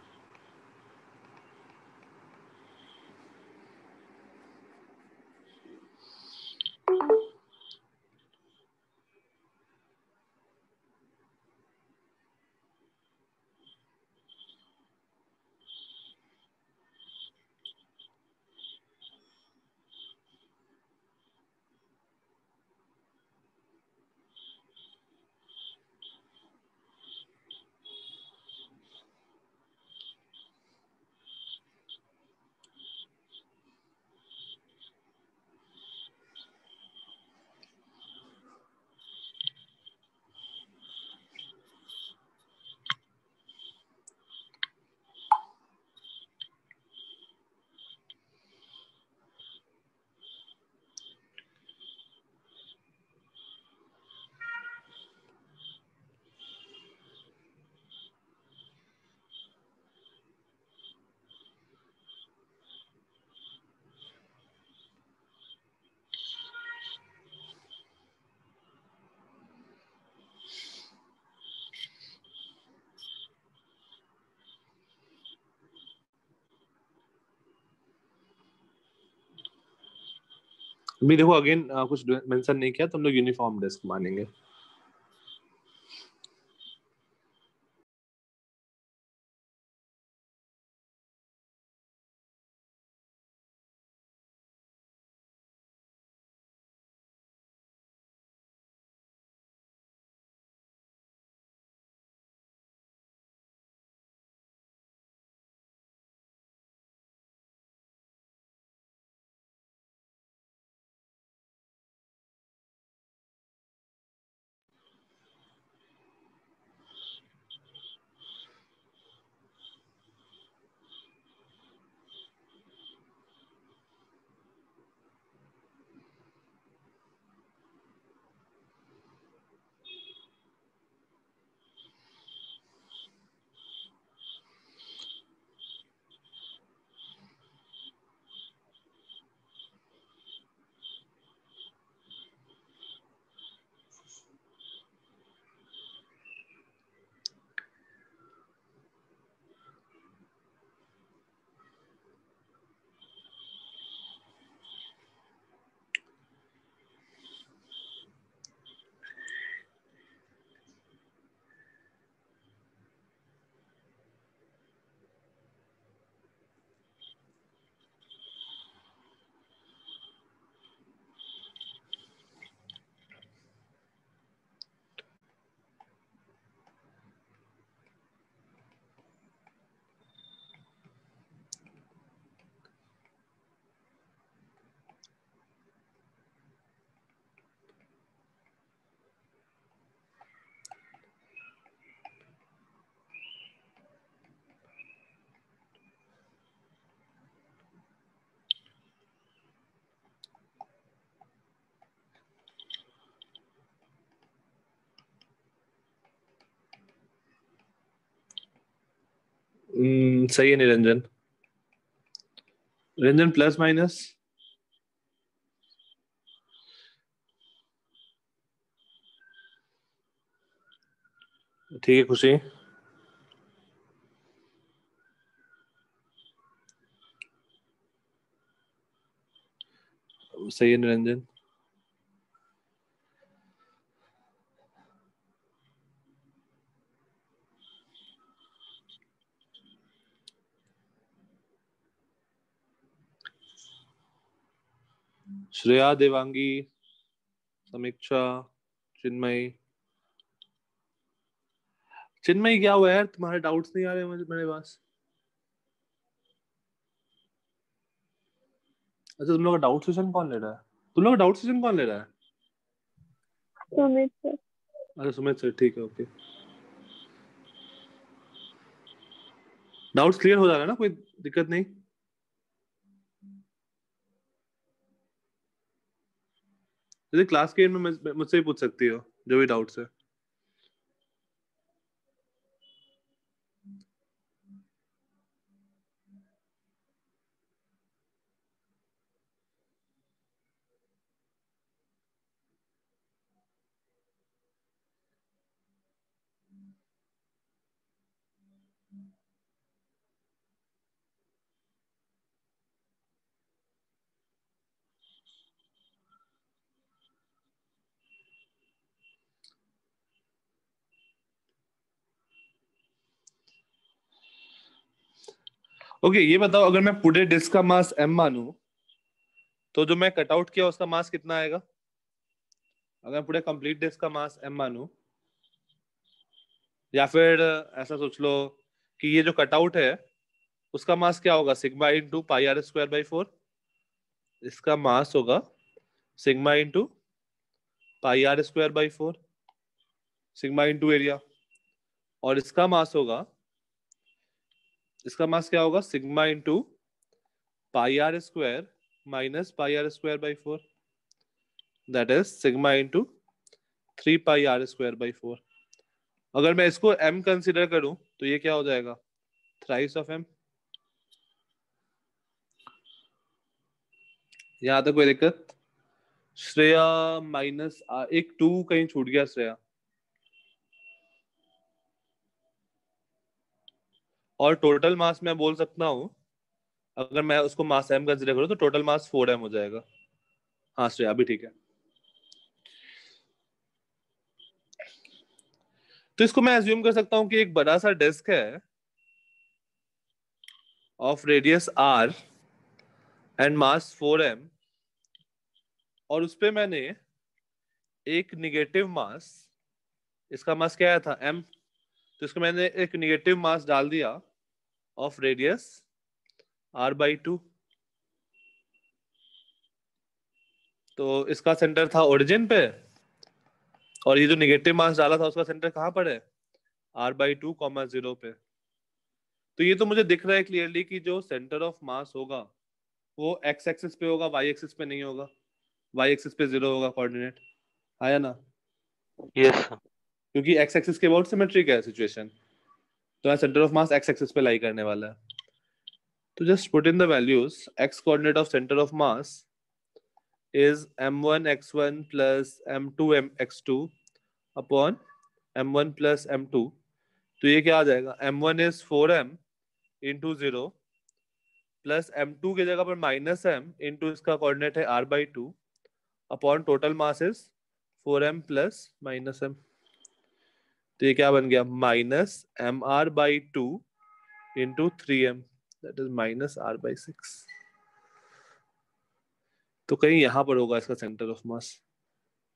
भी देखो अगेन कुछ मेंशन नहीं किया, तुम लोग यूनिफॉर्म डिस्क मानेंगे। सही है निरंजन। निरंजन प्लस माइनस ठीक है। खुशी सही है निरंजन। श्रेया, देवांगी, समीक्षा, चिन्मयी। चिन्मयी क्या हुआ यार, तुम्हारे डाउट्स नहीं आ रहे मुझे मेरे पास। अच्छा तुम लोग का डाउट सेशन कौन ले रहा है? तुम लोग का डाउट सेशन कौन ले रहा है? सुमित सर। अच्छा सुमित सर, ठीक है ओके। डाउट्स क्लियर हो जा रहा है ना, कोई दिक्कत नहीं? जैसे क्लास के एंड में मुझसे भी पूछ सकती हो जो भी डाउट्स है। ओके ये बताओ, अगर मैं पूरे डिस्क का मास m मानूं तो जो मैं कटआउट किया उसका मास कितना आएगा? अगर मैं पूरे कंप्लीट डिस्क का मास m मानूं, या फिर ऐसा सोच लो कि ये जो कटआउट है उसका मास क्या होगा? Sigma into pi r square by 4। इसका मास होगा sigma into pi r square by 4, sigma into area. और इसका मास होगा, इसका मास क्या होगा? Sigma into pi r square minus pi r square by 4, that is sigma into 3 pi r square by 4। अगर मैं इसको m कंसिडर करूं तो ये क्या हो जाएगा? Thrice of m। यहां तक कोई दिक्कत? श्रेया माइनस एक 2 कहीं छूट गया श्रेया। और टोटल मास मैं बोल सकता हूं, अगर मैं उसको मास m कंसिडर करूं तो टोटल मास 4m हो जाएगा। हाँ श्रेया अभी ठीक है। तो इसको मैं एज्यूम कर सकता हूं कि एक बड़ा सा डिस्क है of radius r and mass 4m, और उस पे मैंने एक निगेटिव मास, इसका मास क्या आया था m, तो इसको मैंने एक निगेटिव मास डाल दिया ऑफ रेडियस r/2। तो इसका सेंटर था ओरिजिन पे, और ये जो निगेटिव मास डाला था उसका सेंटर कहाँ पर है? r/2, 0 पे। तो ये तो मुझे दिख रहा है क्लियरली कि जो सेंटर ऑफ मास होगा वो x एक्सिस पे होगा, y एक्सिस पे नहीं होगा। y एक्सिस पे 0 होगा कोऑर्डिनेट, आया ना? यस क्योंकि x एक्सिस के अबाउट सिमेट्रिक है सिचुएशन, तो centre of mass x axis पे लाई करने वाला है। तो just put in the values. x coordinate of centre of mass is m1 x1 plus m2 x2 upon m1 plus m2। तो ये क्या आ जाएगा? m1 is 4m into 0 plus m2 की जगह पर माइनस m इंटू इसका कोऑर्डिनेट है r/2 upon total mass is 4m plus minus m। तो ये क्या बन गया? Minus mr/2 into 3m, that is minus r/6। तो कहीं यहाँ पर होगा इसका centre of mass,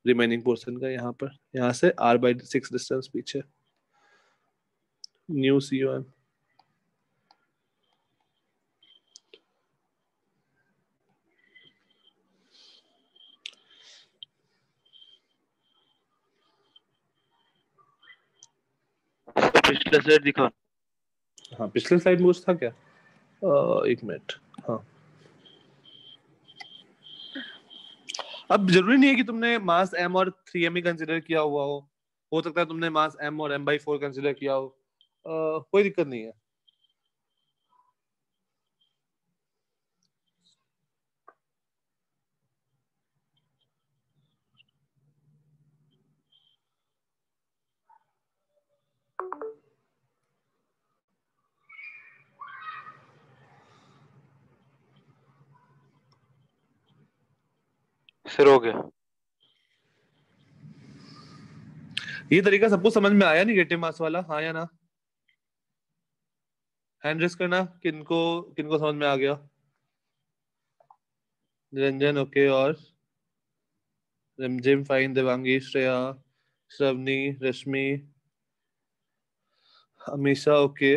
remaining portion का, यहाँ पर, यहाँ से r/6 डिस्टेंस पीछे। New COM। पिछला स्लाइड दिखा। हाँ पिछले स्लाइड में कुछ था क्या? एक मिनट। हाँ अब जरूरी नहीं है कि तुमने मास m और 3m ही कंसिडर किया हुआ हो सकता है तुमने मास m और m/4 कंसिडर किया हो। कोई दिक्कत नहीं है। सर हो गया। ये तरीका सबको समझ में आया निगेटिव मास वाला, हाँ या ना? हैंड रेस करना, किनको किनको समझ में आ गया? निरंजन ओके, और रिमझिम फाइन, देवांगी, श्रेया, श्रवनी, रश्मि, अमीशा ओके,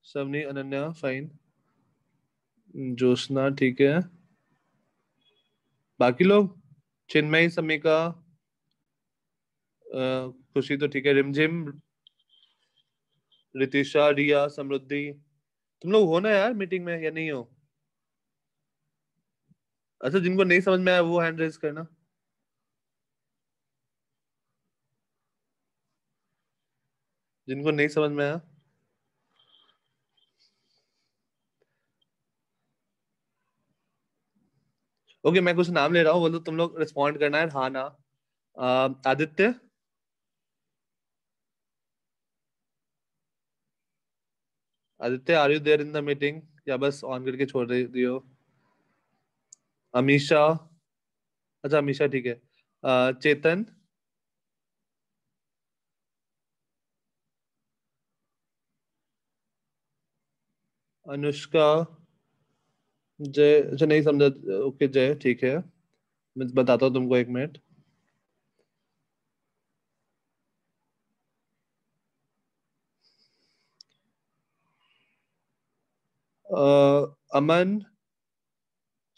श्रवनी, अनन्या फाइन, ज्योत्सना ठीक है, बाकी लोग चिन्मयी, समिका, खुशी तो ठीक है, रिमझिम, रितिशा, रिया, समृद्धि, तुम लोग हो ना यार मीटिंग में या नहीं हो? अच्छा, जिनको नहीं समझ में आया वो हैंड रेज करना। जिनको नहीं समझ में आया, ओके मैं कुछ नाम ले रहा हूँ, बोलो तुम लोग रिस्पॉन्ड करना है हाँ ना। Aditya, Aditya are you there in the meeting, या बस ऑन करके छोड़ रही दियो? अमीशा, अच्छा अमीशा ठीक है, चेतन, अनुष्का, जय, अच्छा नहीं समझा, ओके जय ठीक है, मैं बताता हूँ तुमको, एक मिनट। अमन,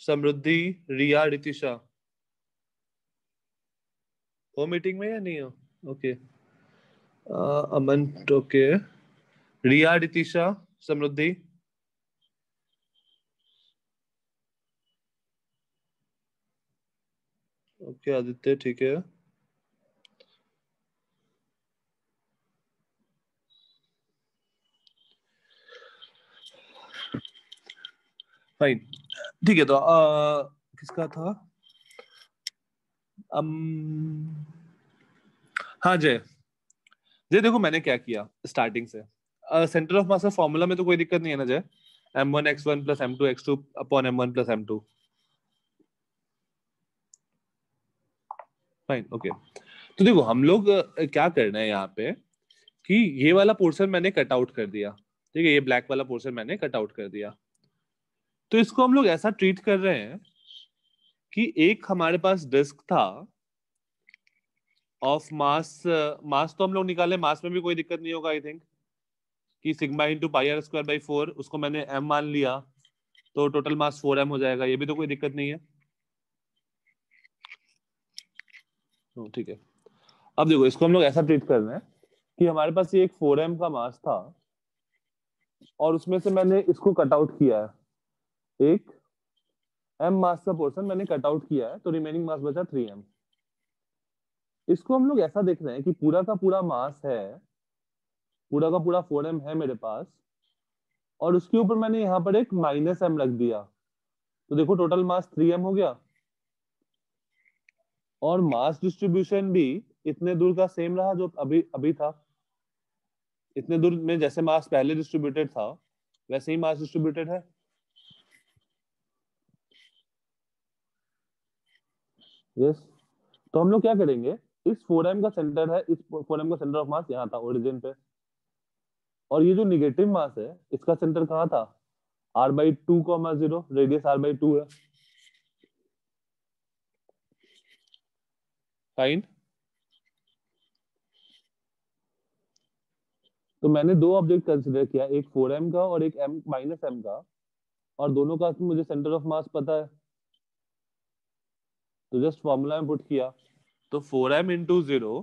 समृद्धि, रिया, रितिशा, हो मीटिंग में या नहीं हो? ओके, अमन ओके, रिया, रितिशा, समृद्धि, ओके आदित्य ठीक है, फाइन ठीक है। तो किसका था? हाँ जय, जय देखो मैंने क्या किया स्टार्टिंग से, सेंटर ऑफ मास का फॉर्मूला में तो कोई दिक्कत नहीं है ना जय? m1x1 plus m2x2 upon m1 plus m2, fine okay. तो देखो हम लोग क्या करना है यहाँ पे कि ये वाला पोर्शन मैंने कट आउट कर दिया, ठीक है, ये ब्लैक वाला पोर्शन मैंने कट आउट कर दिया। तो इसको हम लोग ऐसा ट्रीट कर रहे हैं कि एक हमारे पास डिस्क था ऑफ मास, मास तो हम लोग निकाले, मास में भी कोई दिक्कत नहीं होगा आई थिंक, कि sigma into pi r square by 4, उसको मैंने m मान लिया, तो टोटल मास 4m हो जाएगा, ये भी तो कोई दिक्कत नहीं है। ठीक है, अब देखो इसको हम लोग ऐसा ट्रीट कर रहे हैं कि हमारे पास ये एक 4m का मास था और उसमें से मैंने इसको कट आउट किया है, एक m मास का पोर्शन मैंने कट आउट किया है, तो रिमेनिंग मास बचा 3m। इसको हम लोग ऐसा देख रहे हैं कि पूरा का पूरा मास है, पूरा का पूरा 4m है मेरे पास, और उसके ऊपर मैंने यहाँ पर एक माइनस m रख दिया, तो देखो टोटल मास 3m हो गया, और मास डिस्ट्रीब्यूशन भी इतने दूर का सेम रहा जो अभी अभी था, इतने दूर में जैसे मास पहले डिस्ट्रीब्यूटेड था वैसे ही मास डिस्ट्रीब्यूटेड है। यस, तो हम लोग क्या करेंगे, इस 4m का सेंटर है, इस 4m का सेंटर ऑफ मास यहाँ था ओरिजिन पे, और ये जो निगेटिव मास है इसका सेंटर कहाँ था, r/2, 0, रेडियस r/2 है, फाइन। तो मैंने दो ऑब्जेक्ट कंसिडर किया, एक 4m का और एक m माइनस m का, और दोनों का मुझे सेंटर ऑफ मास पता है, तो जस्ट फॉर्मूला में पुट किया, तो 4m into 0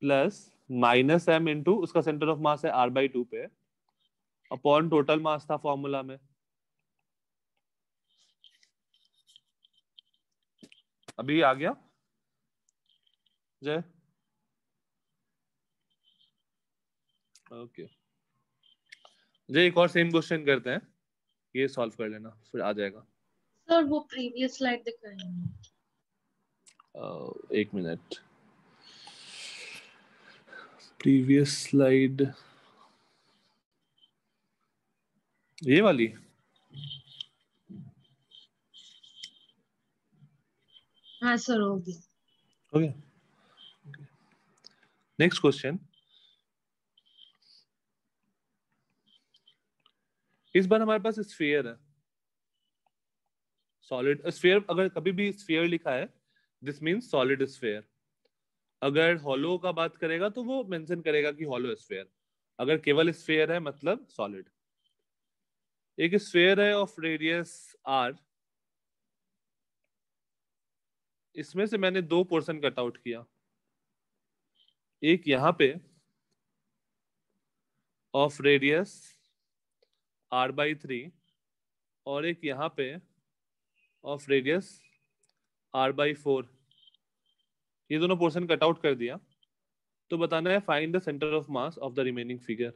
plus minus m into उसका सेंटर ऑफ मास है r/2 पे, अपॉन टोटल मास था फॉर्मूला में। अभी आ गया जय? ओके जय, एक और सेम क्वेश्चन करते हैं, ये सॉल्व कर लेना फिर आ जाएगा। सर वो प्रीवियस स्लाइड दिखाएंगे। एक मिनट, प्रीवियस स्लाइड ये वाली, हाँ सर हो गया। Okay, next question. इस बार हमारे पास स्फीयर है, सॉलिड स्फीयर। अगर कभी भी स्फीयर लिखा है, दिस मींस सॉलिड स्फीयर। अगर हॉलो का बात करेगा तो वो मेंशन करेगा कि हॉलो स्फीयर। अगर केवल स्फीयर है मतलब सॉलिड। एक स्फीयर है ऑफ रेडियस आर, इसमें से मैंने दो पोर्शन कट आउट किया, एक यहां पे ऑफ रेडियस r/3 और एक यहां पे ऑफ रेडियस r/4। ये दोनों पोर्शन कट आउट कर दिया। तो बताना है find the centre of mass of the remaining figure.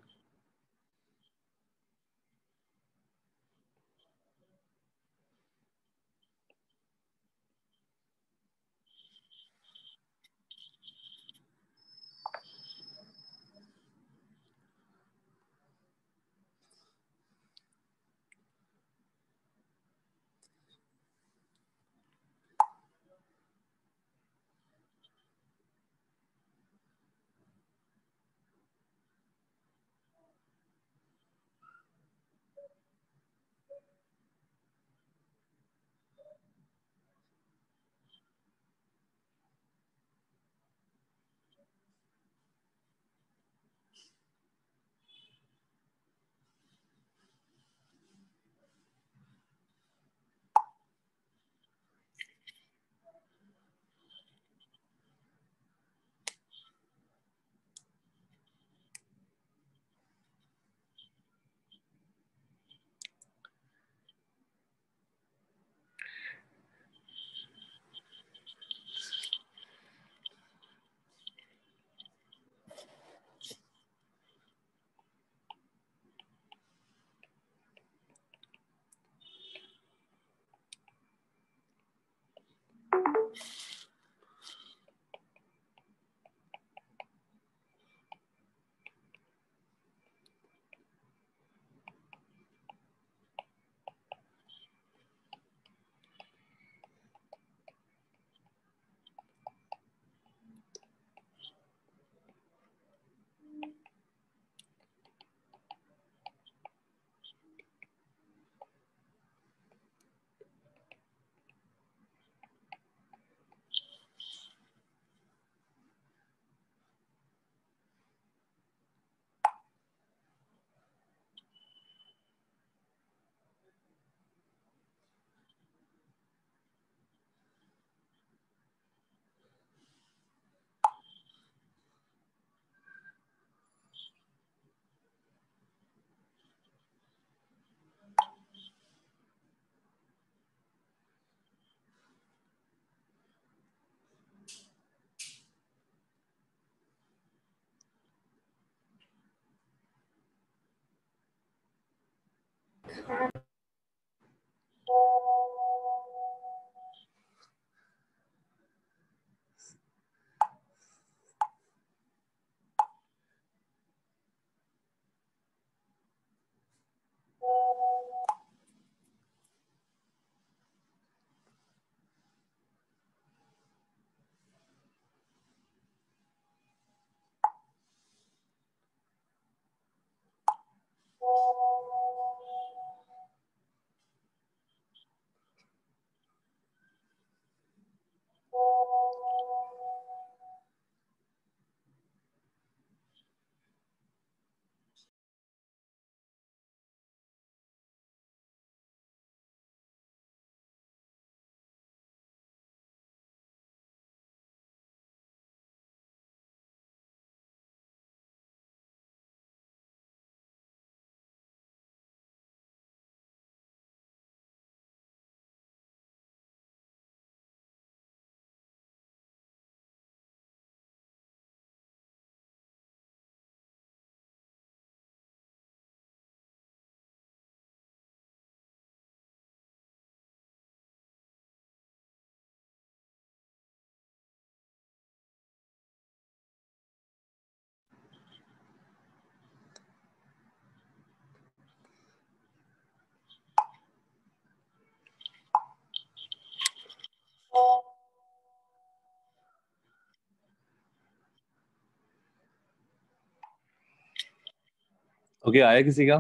Okay, आया किसी का?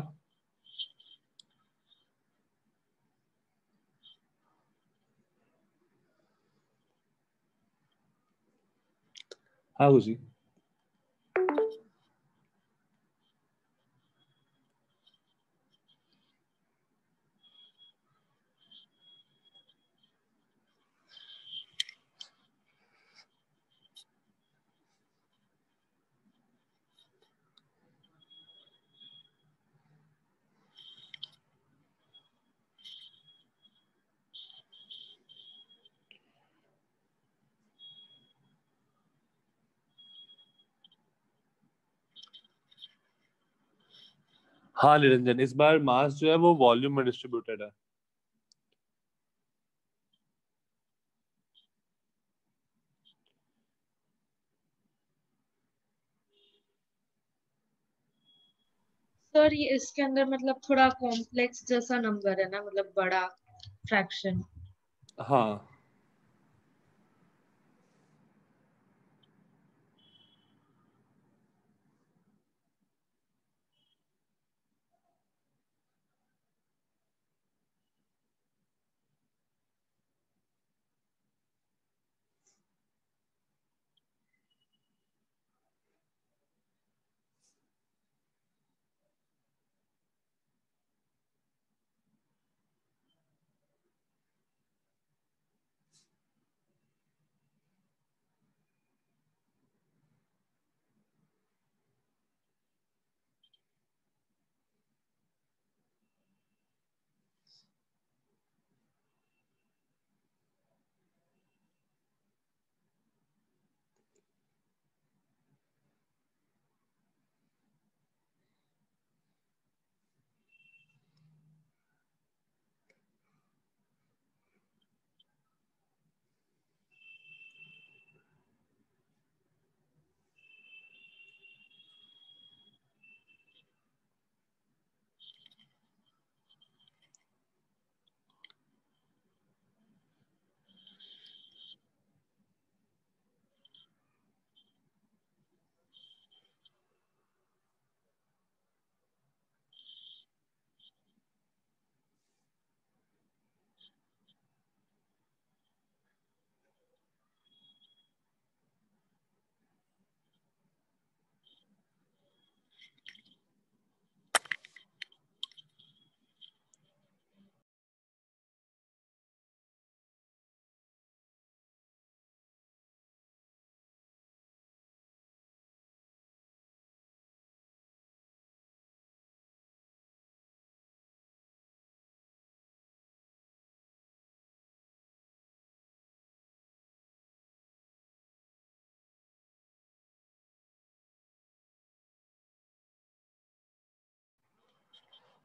हाँ खुशी। हाँ निरंजन, इस बार मास जो है वो वॉल्यूम में डिस्ट्रीब्यूटेड है। सर ये इसके अंदर मतलब थोड़ा कॉम्प्लेक्स जैसा नंबर है ना, मतलब बड़ा फ्रैक्शन। हाँ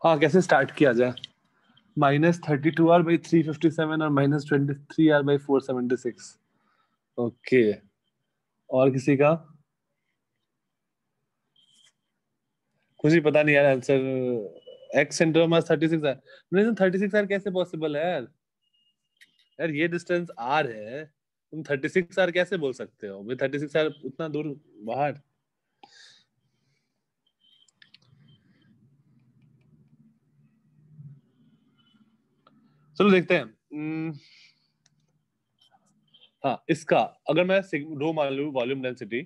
हाँ, कैसे स्टार्ट किया जाए? -32r/357 और -23r/476। ओके, और किसी का? कुछ ही पता नहीं यार आंसर। एक्स सेंटर मास 36 है। नहीं, 36r कैसे पॉसिबल है यार? यार ये डिस्टेंस r है, तुम 36r कैसे बोल सकते हो भाई? 36r उतना दूर बाहर। चलो देखते हैं। हाँ, इसका अगर मैं रो मान लूँ वॉल्यूम डेंसिटी,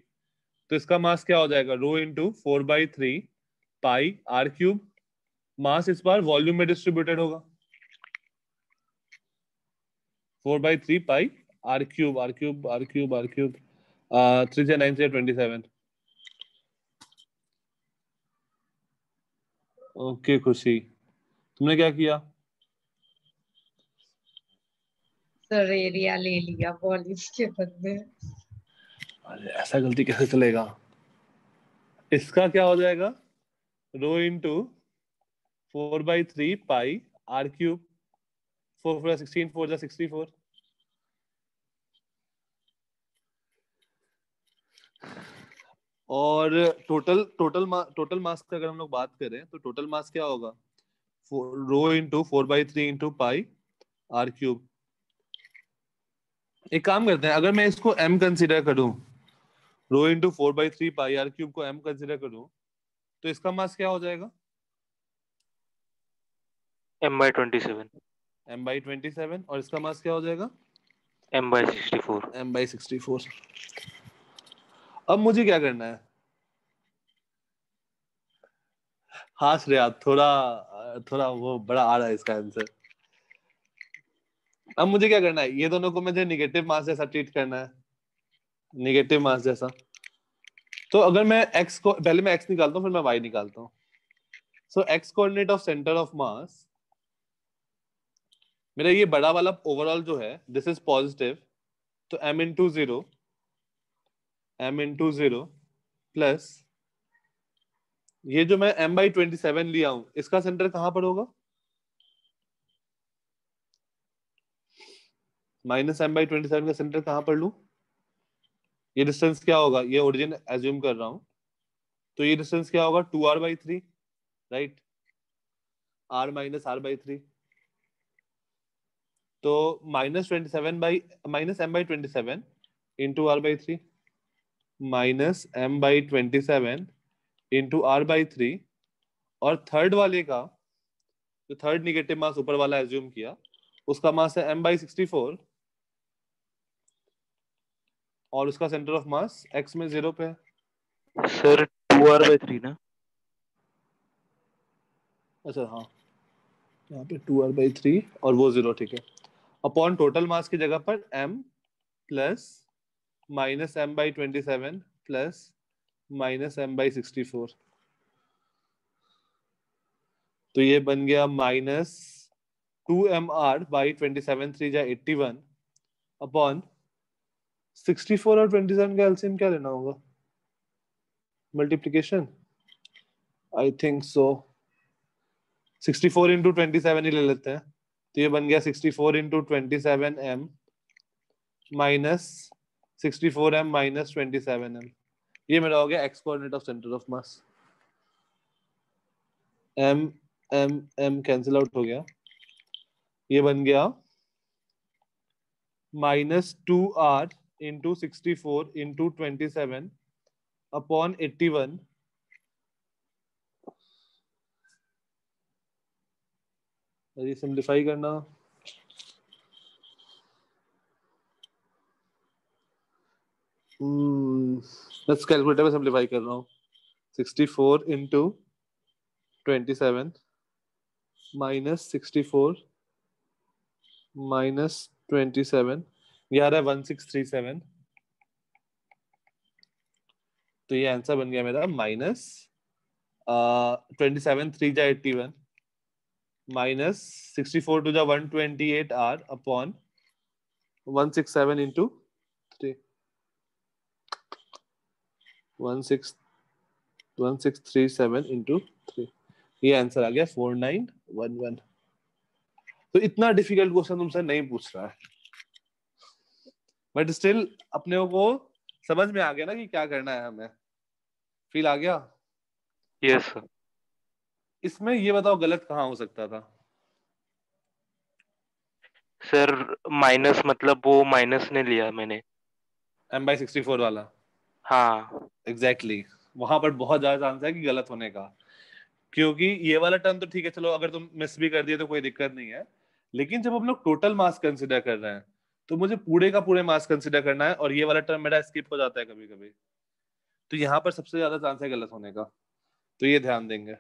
तो इसका मास क्या हो जाएगा? रो इंटू 4/3 पाई r³ मास इस बार वॉल्यूम में डिस्ट्रीब्यूटेड होगा। 4/3 पाई r³ 3 से 9 से 27। ओके खुशी, तुमने क्या किया? सर एरिया ले लिया वॉल्यूम के बदले। अरे ऐसा गलती कैसे चलेगा? इसका क्या हो जाएगा? रो इंटू 4/3 पाई r³। 4 4 16, 4 जा 64। और टोटल मास का अगर हम लोग बात करें तो टोटल मास क्या होगा? रो इंटू 4/3 पाई r³। एक काम करते हैं, अगर मैं इसको m कंसिडर करूं, रो इंटू 4/3 पाई r³ को m कंसिडर करूं, तो इसका मास क्या हो जाएगा? m/27 m/27 और इसका मास क्या हो जाएगा? m/64 m/64। अब मुझे क्या करना है? हाश रे यार, थोड़ा थोड़ा वो बड़ा आ रहा है इसका आंसर। अब मुझे क्या करना है? ये दोनों को मुझे निगेटिव मास जैसा ट्रीट करना है, निगेटिव मास जैसा। तो अगर मैं x को पहले मैं x निकालता हूँ, फिर मैं y निकालता हूँ। सो x coordinate of centre of मास, मेरा ये बड़ा वाला ओवरऑल जो है दिस इज पॉजिटिव, तो m/0 प्लस ये जो मैं m/27 लिया हूं, इसका सेंटर कहां पर होगा? -m/27 का सेंटर कहां पर लूं? ये डिस्टेंस क्या होगा? ये ओरिजिन एज्यूम कर रहा हूं, तो ये डिस्टेंस क्या होगा? 2r/3, right? r - r/3, तो -m/27 into r/3 -m/27 into r/3, और थर्ड वाले का जो थर्ड निगेटिव मास ऊपर वाला एज्यूम किया, उसका मास है m/64 और उसका सेंटर ऑफ मास x में 0 पे है। सर 2r/3 ना? अच्छा हाँ, यहाँ पे 2r/3 और वो 0, ठीक है। अपॉन टोटल मास की जगह पर m plus -m/27 plus -m/64, तो ये बन गया -2mr/27, 3 जा 81 अपॉन 64 और 27 का एलसीएम क्या लेना होगा? Multiplication, I think so. 64 into 27 ही ले लेते हैं, तो ये बन गया 64 into 27m minus 64m minus 27m। ये मेरा हो गया x coordinate of centre of mass. m m cancel out हो गया, ये बन गया -2r इंटू 64 इंटू 27 अपॉन 81। ये सिंप्लीफाई करना, बस कैलकुलेटर में सिंप्लीफाई कर रहा हूँ। 64 इंटू 27 माइनस 64 माइनस 27, ये आ रहा है 1637, तो ये आंसर बन गया मेरा -27 3 जा 81 माइनस 64 2 जा 128 r अपॉन 167 इंटू 3, 1637 इंटू 3, ये आंसर आ गया 4911। तो इतना डिफिकल्ट क्वेश्चन तुमसे नहीं पूछ रहा है, बट स्टिल अपने को समझ में आ गया ना कि क्या करना है हमें, फील आ गया। Yes sir. इसमें ये बताओ गलत कहाँ हो सकता था? सर माइनस मतलब वो माइनस ने लिया मैंने। m/64 वाला, हाँ एग्जैक्टली वहां पर बहुत ज्यादा चांस है कि गलत होने का, क्योंकि ये वाला टर्म तो ठीक है, चलो अगर तुम मिस भी कर दिए तो कोई दिक्कत नहीं है, लेकिन जब हम लोग टोटल मास कंसिडर कर रहे हैं तो मुझे पूरे का पूरे मास कंसिडर करना है, और ये वाला टर्म मेरा स्किप हो जाता है कभी कभी, तो यहाँ पर सबसे ज्यादा चांस है गलत होने का, तो ये ध्यान देंगे।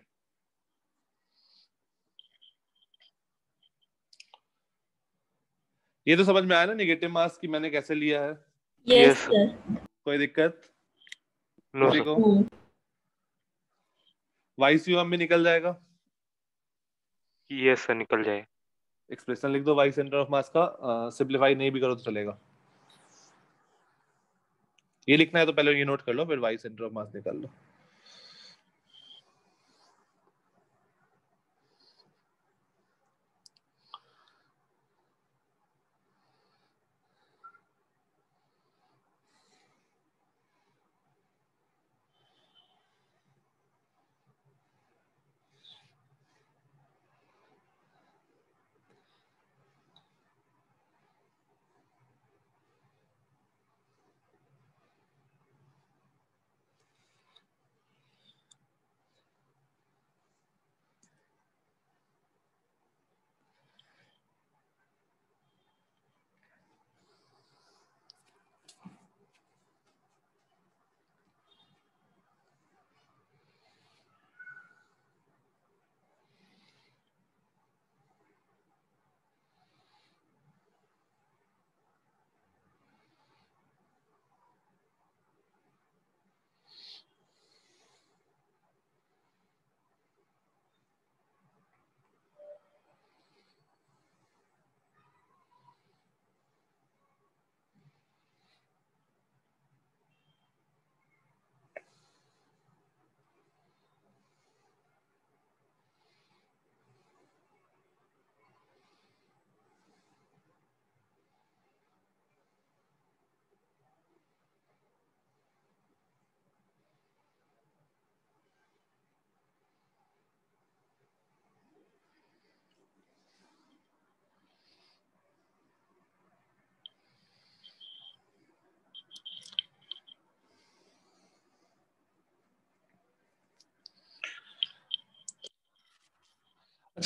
ये तो समझ में आया ना निगेटिव मास की मैंने कैसे लिया है? Yes Yes, sir. sir. कोई दिक्कत नो किसी सर। को? No. वाईसीयूएम भी निकल जाएगा, यस सर निकल जाए। एक्सप्रेशन लिख दो वाई सेंटर ऑफ मास का, सिंप्लीफाई नहीं भी करो तो चलेगा। ये लिखना है तो पहले ये नोट कर लो, फिर वाई सेंटर ऑफ मास निकाल लो।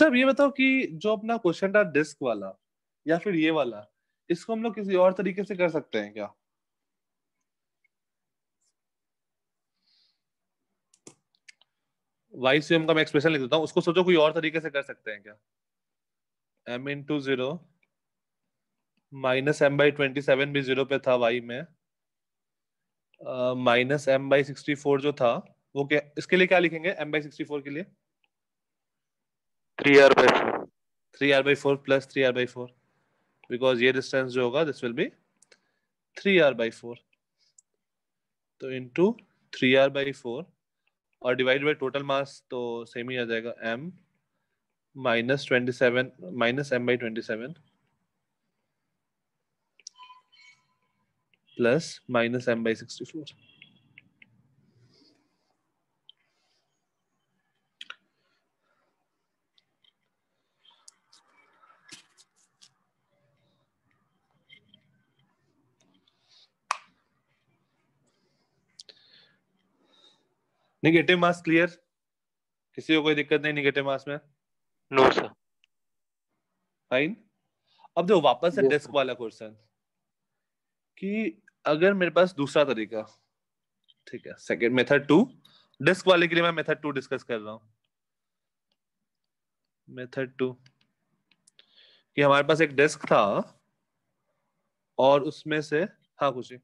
अच्छा अब ये बताओ कि जो अपना क्वेश्चन था डिस्क वाला या फिर ये वाला, इसको हम लोग किसी और तरीके से कर सकते हैं क्या? वाई सी एम का मैं एक्सप्रेशन लिख देता हूँ, उसको सोचो कोई और तरीके से कर सकते हैं क्या? m into 0 minus m by 27 भी 0 पे था वाई में, माइनस m बाई 64 जो था वो क्या, इसके लिए क्या लिखेंगे m बाई 64 के लिए? 3r/4। 3r/4 plus 3r/4, because ये डिस्टेंस जो होगा दिस विल बी 3r/4, तो इंटू 3r/4 और डिवाइड बाई टोटल मास तो सेम ही आ जाएगा, m minus 27 minus m by 27 plus minus m by 64। Negative mass clear? किसी को कोई दिक्कत नहीं नेगेटिव मास में? No sir. फाइन। अब जो वापस से Yes, डिस्क sir. वाला क्वेश्चन, कि अगर मेरे पास दूसरा तरीका, ठीक है, सेकंड मेथड 2, डिस्क वाले के लिए मैं मेथड 2 डिस्कस कर रहा हूं। मेथड 2 कि हमारे पास एक डिस्क था और उसमें से, हाँ खुशी,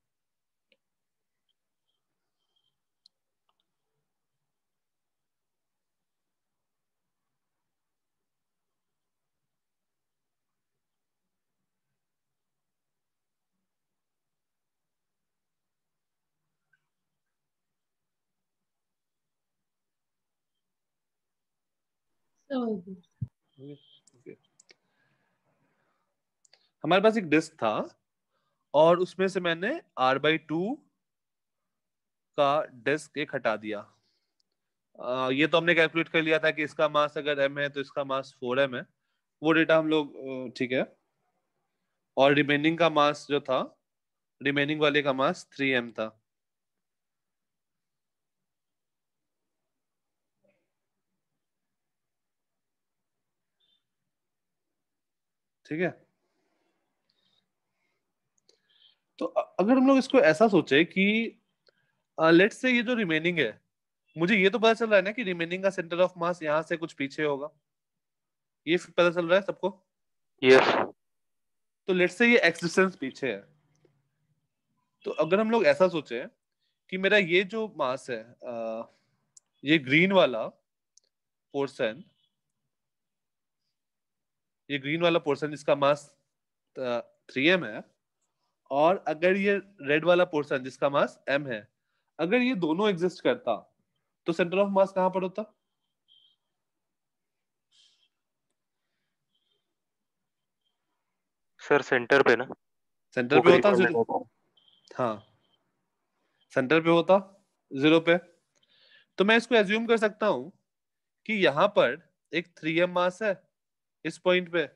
हमारे पास एक डिस्क था और उसमें से मैंने r/2 का डिस्क एक हटा दिया। ये तो हमने कैलकुलेट कर लिया था कि इसका मास अगर m है तो इसका मास 4m है, वो डेटा हम लोग ठीक है। और रिमेनिंग का मास जो था, रिमेनिंग वाले का मास 3m था। ठीक है, तो अगर हम लोग इसको ऐसा सोचे कि लेट्स से ये जो रिमेनिंग है, मुझे ये तो पता चल रहा है ना कि रिमेनिंग का सेंटर ऑफ मास यहाँ से कुछ पीछे होगा, ये पता चल रहा है सबको? यस। तो लेट्स से ये x डिस्टेंस पीछे है, तो अगर हम लोग ऐसा सोचे कि मेरा ये जो मास है, ये ग्रीन वाला पोर्शन, ये ग्रीन वाला पोर्शन इसका मास 3m है, और अगर ये रेड वाला पोर्शन जिसका मास m है, अगर ये दोनों एग्जिस्ट करता तो सेंटर ऑफ मास कहां पर होता? सर सेंटर पे ना, सेंटर वो पे ग्रीन होता वाला 0। होता हाँ, सेंटर पे होता 0 पे। तो मैं इसको एज्यूम कर सकता हूं कि यहां पर एक 3m मास है इस पॉइंट पे,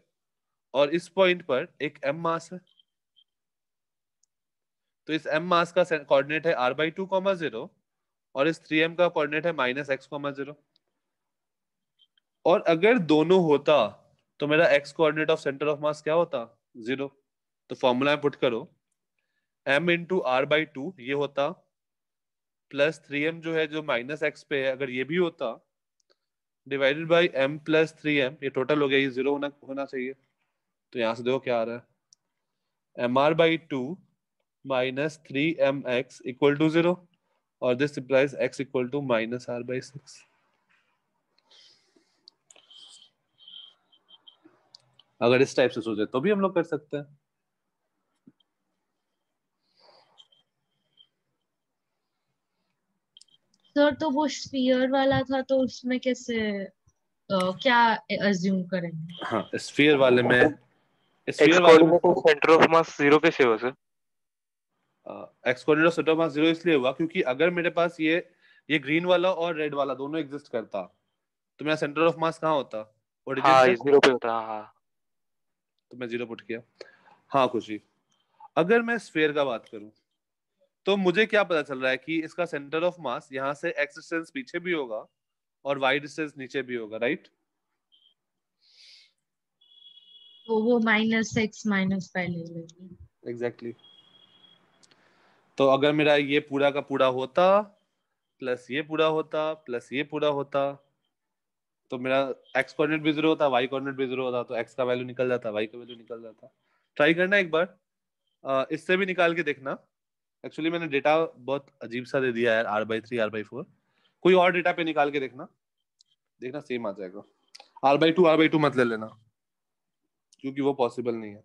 और इस पॉइंट पर एक m मास है। तो इस m मास का कोऑर्डिनेट है r/2, 0, और इस 3m का कोऑर्डिनेट है -x, 0। और अगर दोनों होता तो मेरा x coordinate of centre of मास क्या होता? 0। तो फॉर्मूला में पुट करो, m इंटू r/2 ये होता, प्लस 3m जो है जो -x पे है, अगर ये भी होता, divided by m plus 3m, ये टोटल हो गया, ये 0 होना चाहिए। तो यहां से देखो क्या आ रहा है, mr/2 minus 3mx equal to 0, और this implies x equal to -r/6। अगर इस टाइप से सोचे तो भी हम लोग कर सकते हैं। सर तो वो स्फीयर वाला था, तो उसमें कैसे क्या अज्यूम करेंगे? हाँ, स्फीयर वाले में, एक्स स्फीयर वाले में कोऑर्डिनेट ऑफ सेंटर ऑफ मास 0 कैसे हुआ sir? X coordinate of centre of मास 0 इसलिए हुआ क्योंकि अगर मेरे पास ये ग्रीन वाला और रेड वाला दोनों एग्जिस्ट करता तो मेरा सेंटर ऑफ मास कहाँ होता? ओरिजिन हाँ, पे। ये 0 पे होता है, हाँ। तो मैं 0 पुट किया। हाँ खुशी, अगर मैं स्फीयर का बात करूं तो मुझे क्या पता चल रहा है कि इसका सेंटर ऑफ मास यहाँ से x डिस्टेंस पीछे भी होगा और y डिस्टेंस नीचे भी होगा, राइट? तो वो -x -π ले लेंगे। एग्जैक्टली। तो अगर मेरा ये पूरा का पूरा होता प्लस ये पूरा होता प्लस ये पूरा होता, तो मेरा x कोऑर्डिनेट भी 0 होता, y कोऑर्डिनेट भी 0 होता, तो x का वैल्यू निकल जाता, y का वैल्यू निकल जाता। ट्राई करना एक बार, इससे भी निकाल के देखना। एक्चुअली मैंने डेटा बहुत अजीब सा दे दिया है, r/3 r/4। कोई और डेटा पे निकाल के देखना, देखना सेम आ जाएगा। r/2 मत ले लेना, क्योंकि वो पॉसिबल नहीं है।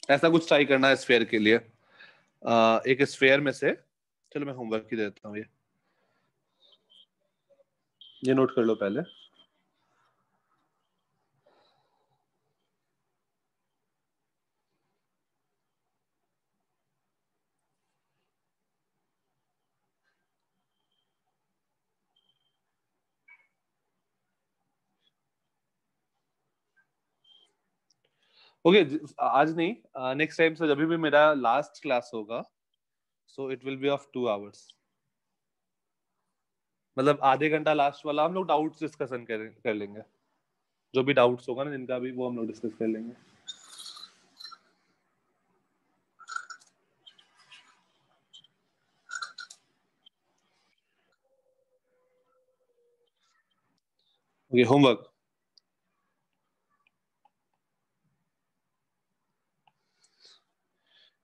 ऐसा कुछ ट्राई करना है स्फेयर के लिए। एक स्फेयर में से, चलो मैं होमवर्क ही देता हूँ, ये नोट कर लो पहले। ओके आज नहीं, नेक्स्ट टाइम से जब भी मेरा लास्ट क्लास होगा, so it will be of 2 hours. मतलब आधे घंटा लास्ट वाला हम लोग डाउट्स डिस्कशन कर लेंगे। जो भी डाउट्स होगा ना जिनका भी, वो हम लोग डिस्कस कर लेंगे। Okay, homework.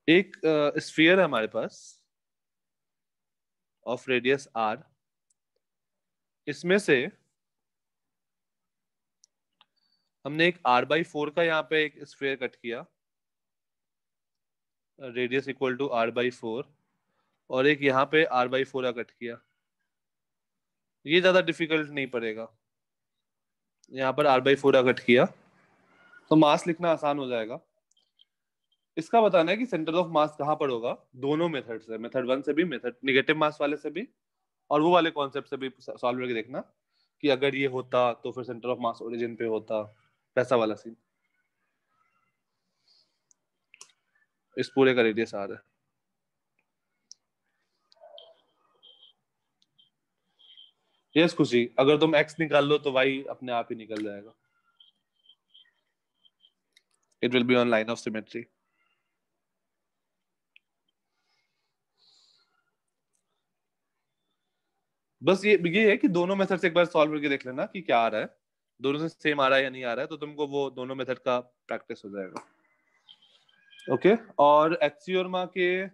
एक स्फीयर है हमारे पास ऑफ रेडियस r। इसमें से हमने एक r/4 का यहाँ पे एक स्फीयर कट किया, रेडियस इक्वल टू r/4, और एक यहाँ पे r/4 का कट किया। ये ज्यादा डिफिकल्ट नहीं पड़ेगा। यहाँ पर r/4 का कट किया तो मास लिखना आसान हो जाएगा। इसका बताना है कि सेंटर ऑफ मास कहाँ पर होगा, दोनों मेथड से, मेथड 1 से भी, मेथड निगेटिव मास वाले से भी, और वो वाले कॉन्सेप्ट से भी सॉल्व करके देखना कि अगर ये होता तो फिर सेंटर ऑफ मास ओरिजिन पे होता, वैसा वाला सीन। इस पूरे का रेडियस r है। यस खुशी, अगर तुम x निकाल लो तो y अपने आप ही निकल जाएगा। It will be on line of symmetry. बस ये है कि दोनों मेथड से एक बार सॉल्व करके देख लेना कि क्या आ रहा है, दोनों से सेम आ रहा है या नहीं आ रहा है, तो तुमको वो दोनों मेथड का प्रैक्टिस हो जाएगा। ओके और एक्सियोरमा के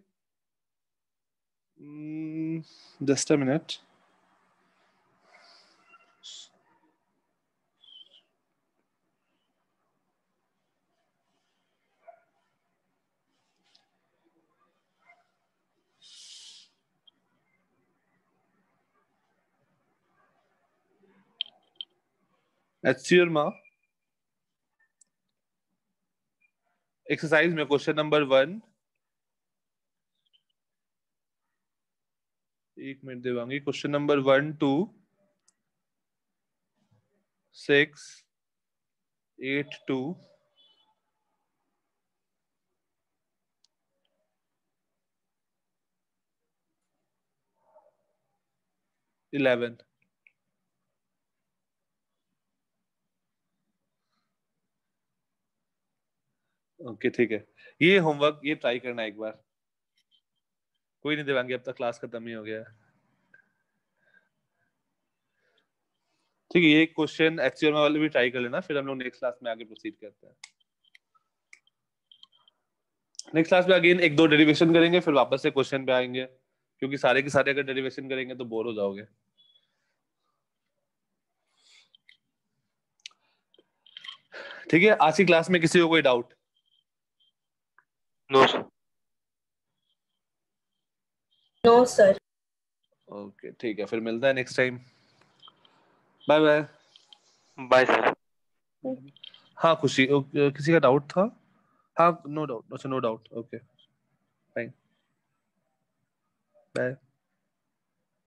जस्ट अ मिनट। एक्सियोरमा एक्सरसाइज में क्वेश्चन नंबर 1, एक minute Devangi, question number 1 2 6 8 2 11। Okay ठीक है, ये होमवर्क ये ट्राई करना एक बार। कोई नहीं देवांगी, अब तक क्लास खत्म ही हो गया है। ठीक है, ये क्वेश्चन एक्सियोमा वाले भी ट्राई कर लेना, फिर हम लोग नेक्स्ट क्लास में आगे प्रोसीड करते हैं। नेक्स्ट क्लास में अगेन 1-2 डेरिवेशन करेंगे, फिर वापस से क्वेश्चन पे आएंगे, क्योंकि सारे के सारे अगर डेरिवेशन करेंगे तो बोर हो जाओगे। ठीक है, आज की क्लास में किसी को कोई doubt? No sir. No sir. Okay ठीक है, फिर मिलता है next time. Bye bye. Bye sir. हाँ खुशी, किसी का डाउट था? हाँ नो डाउट, अच्छा no doubt, okay fine, bye.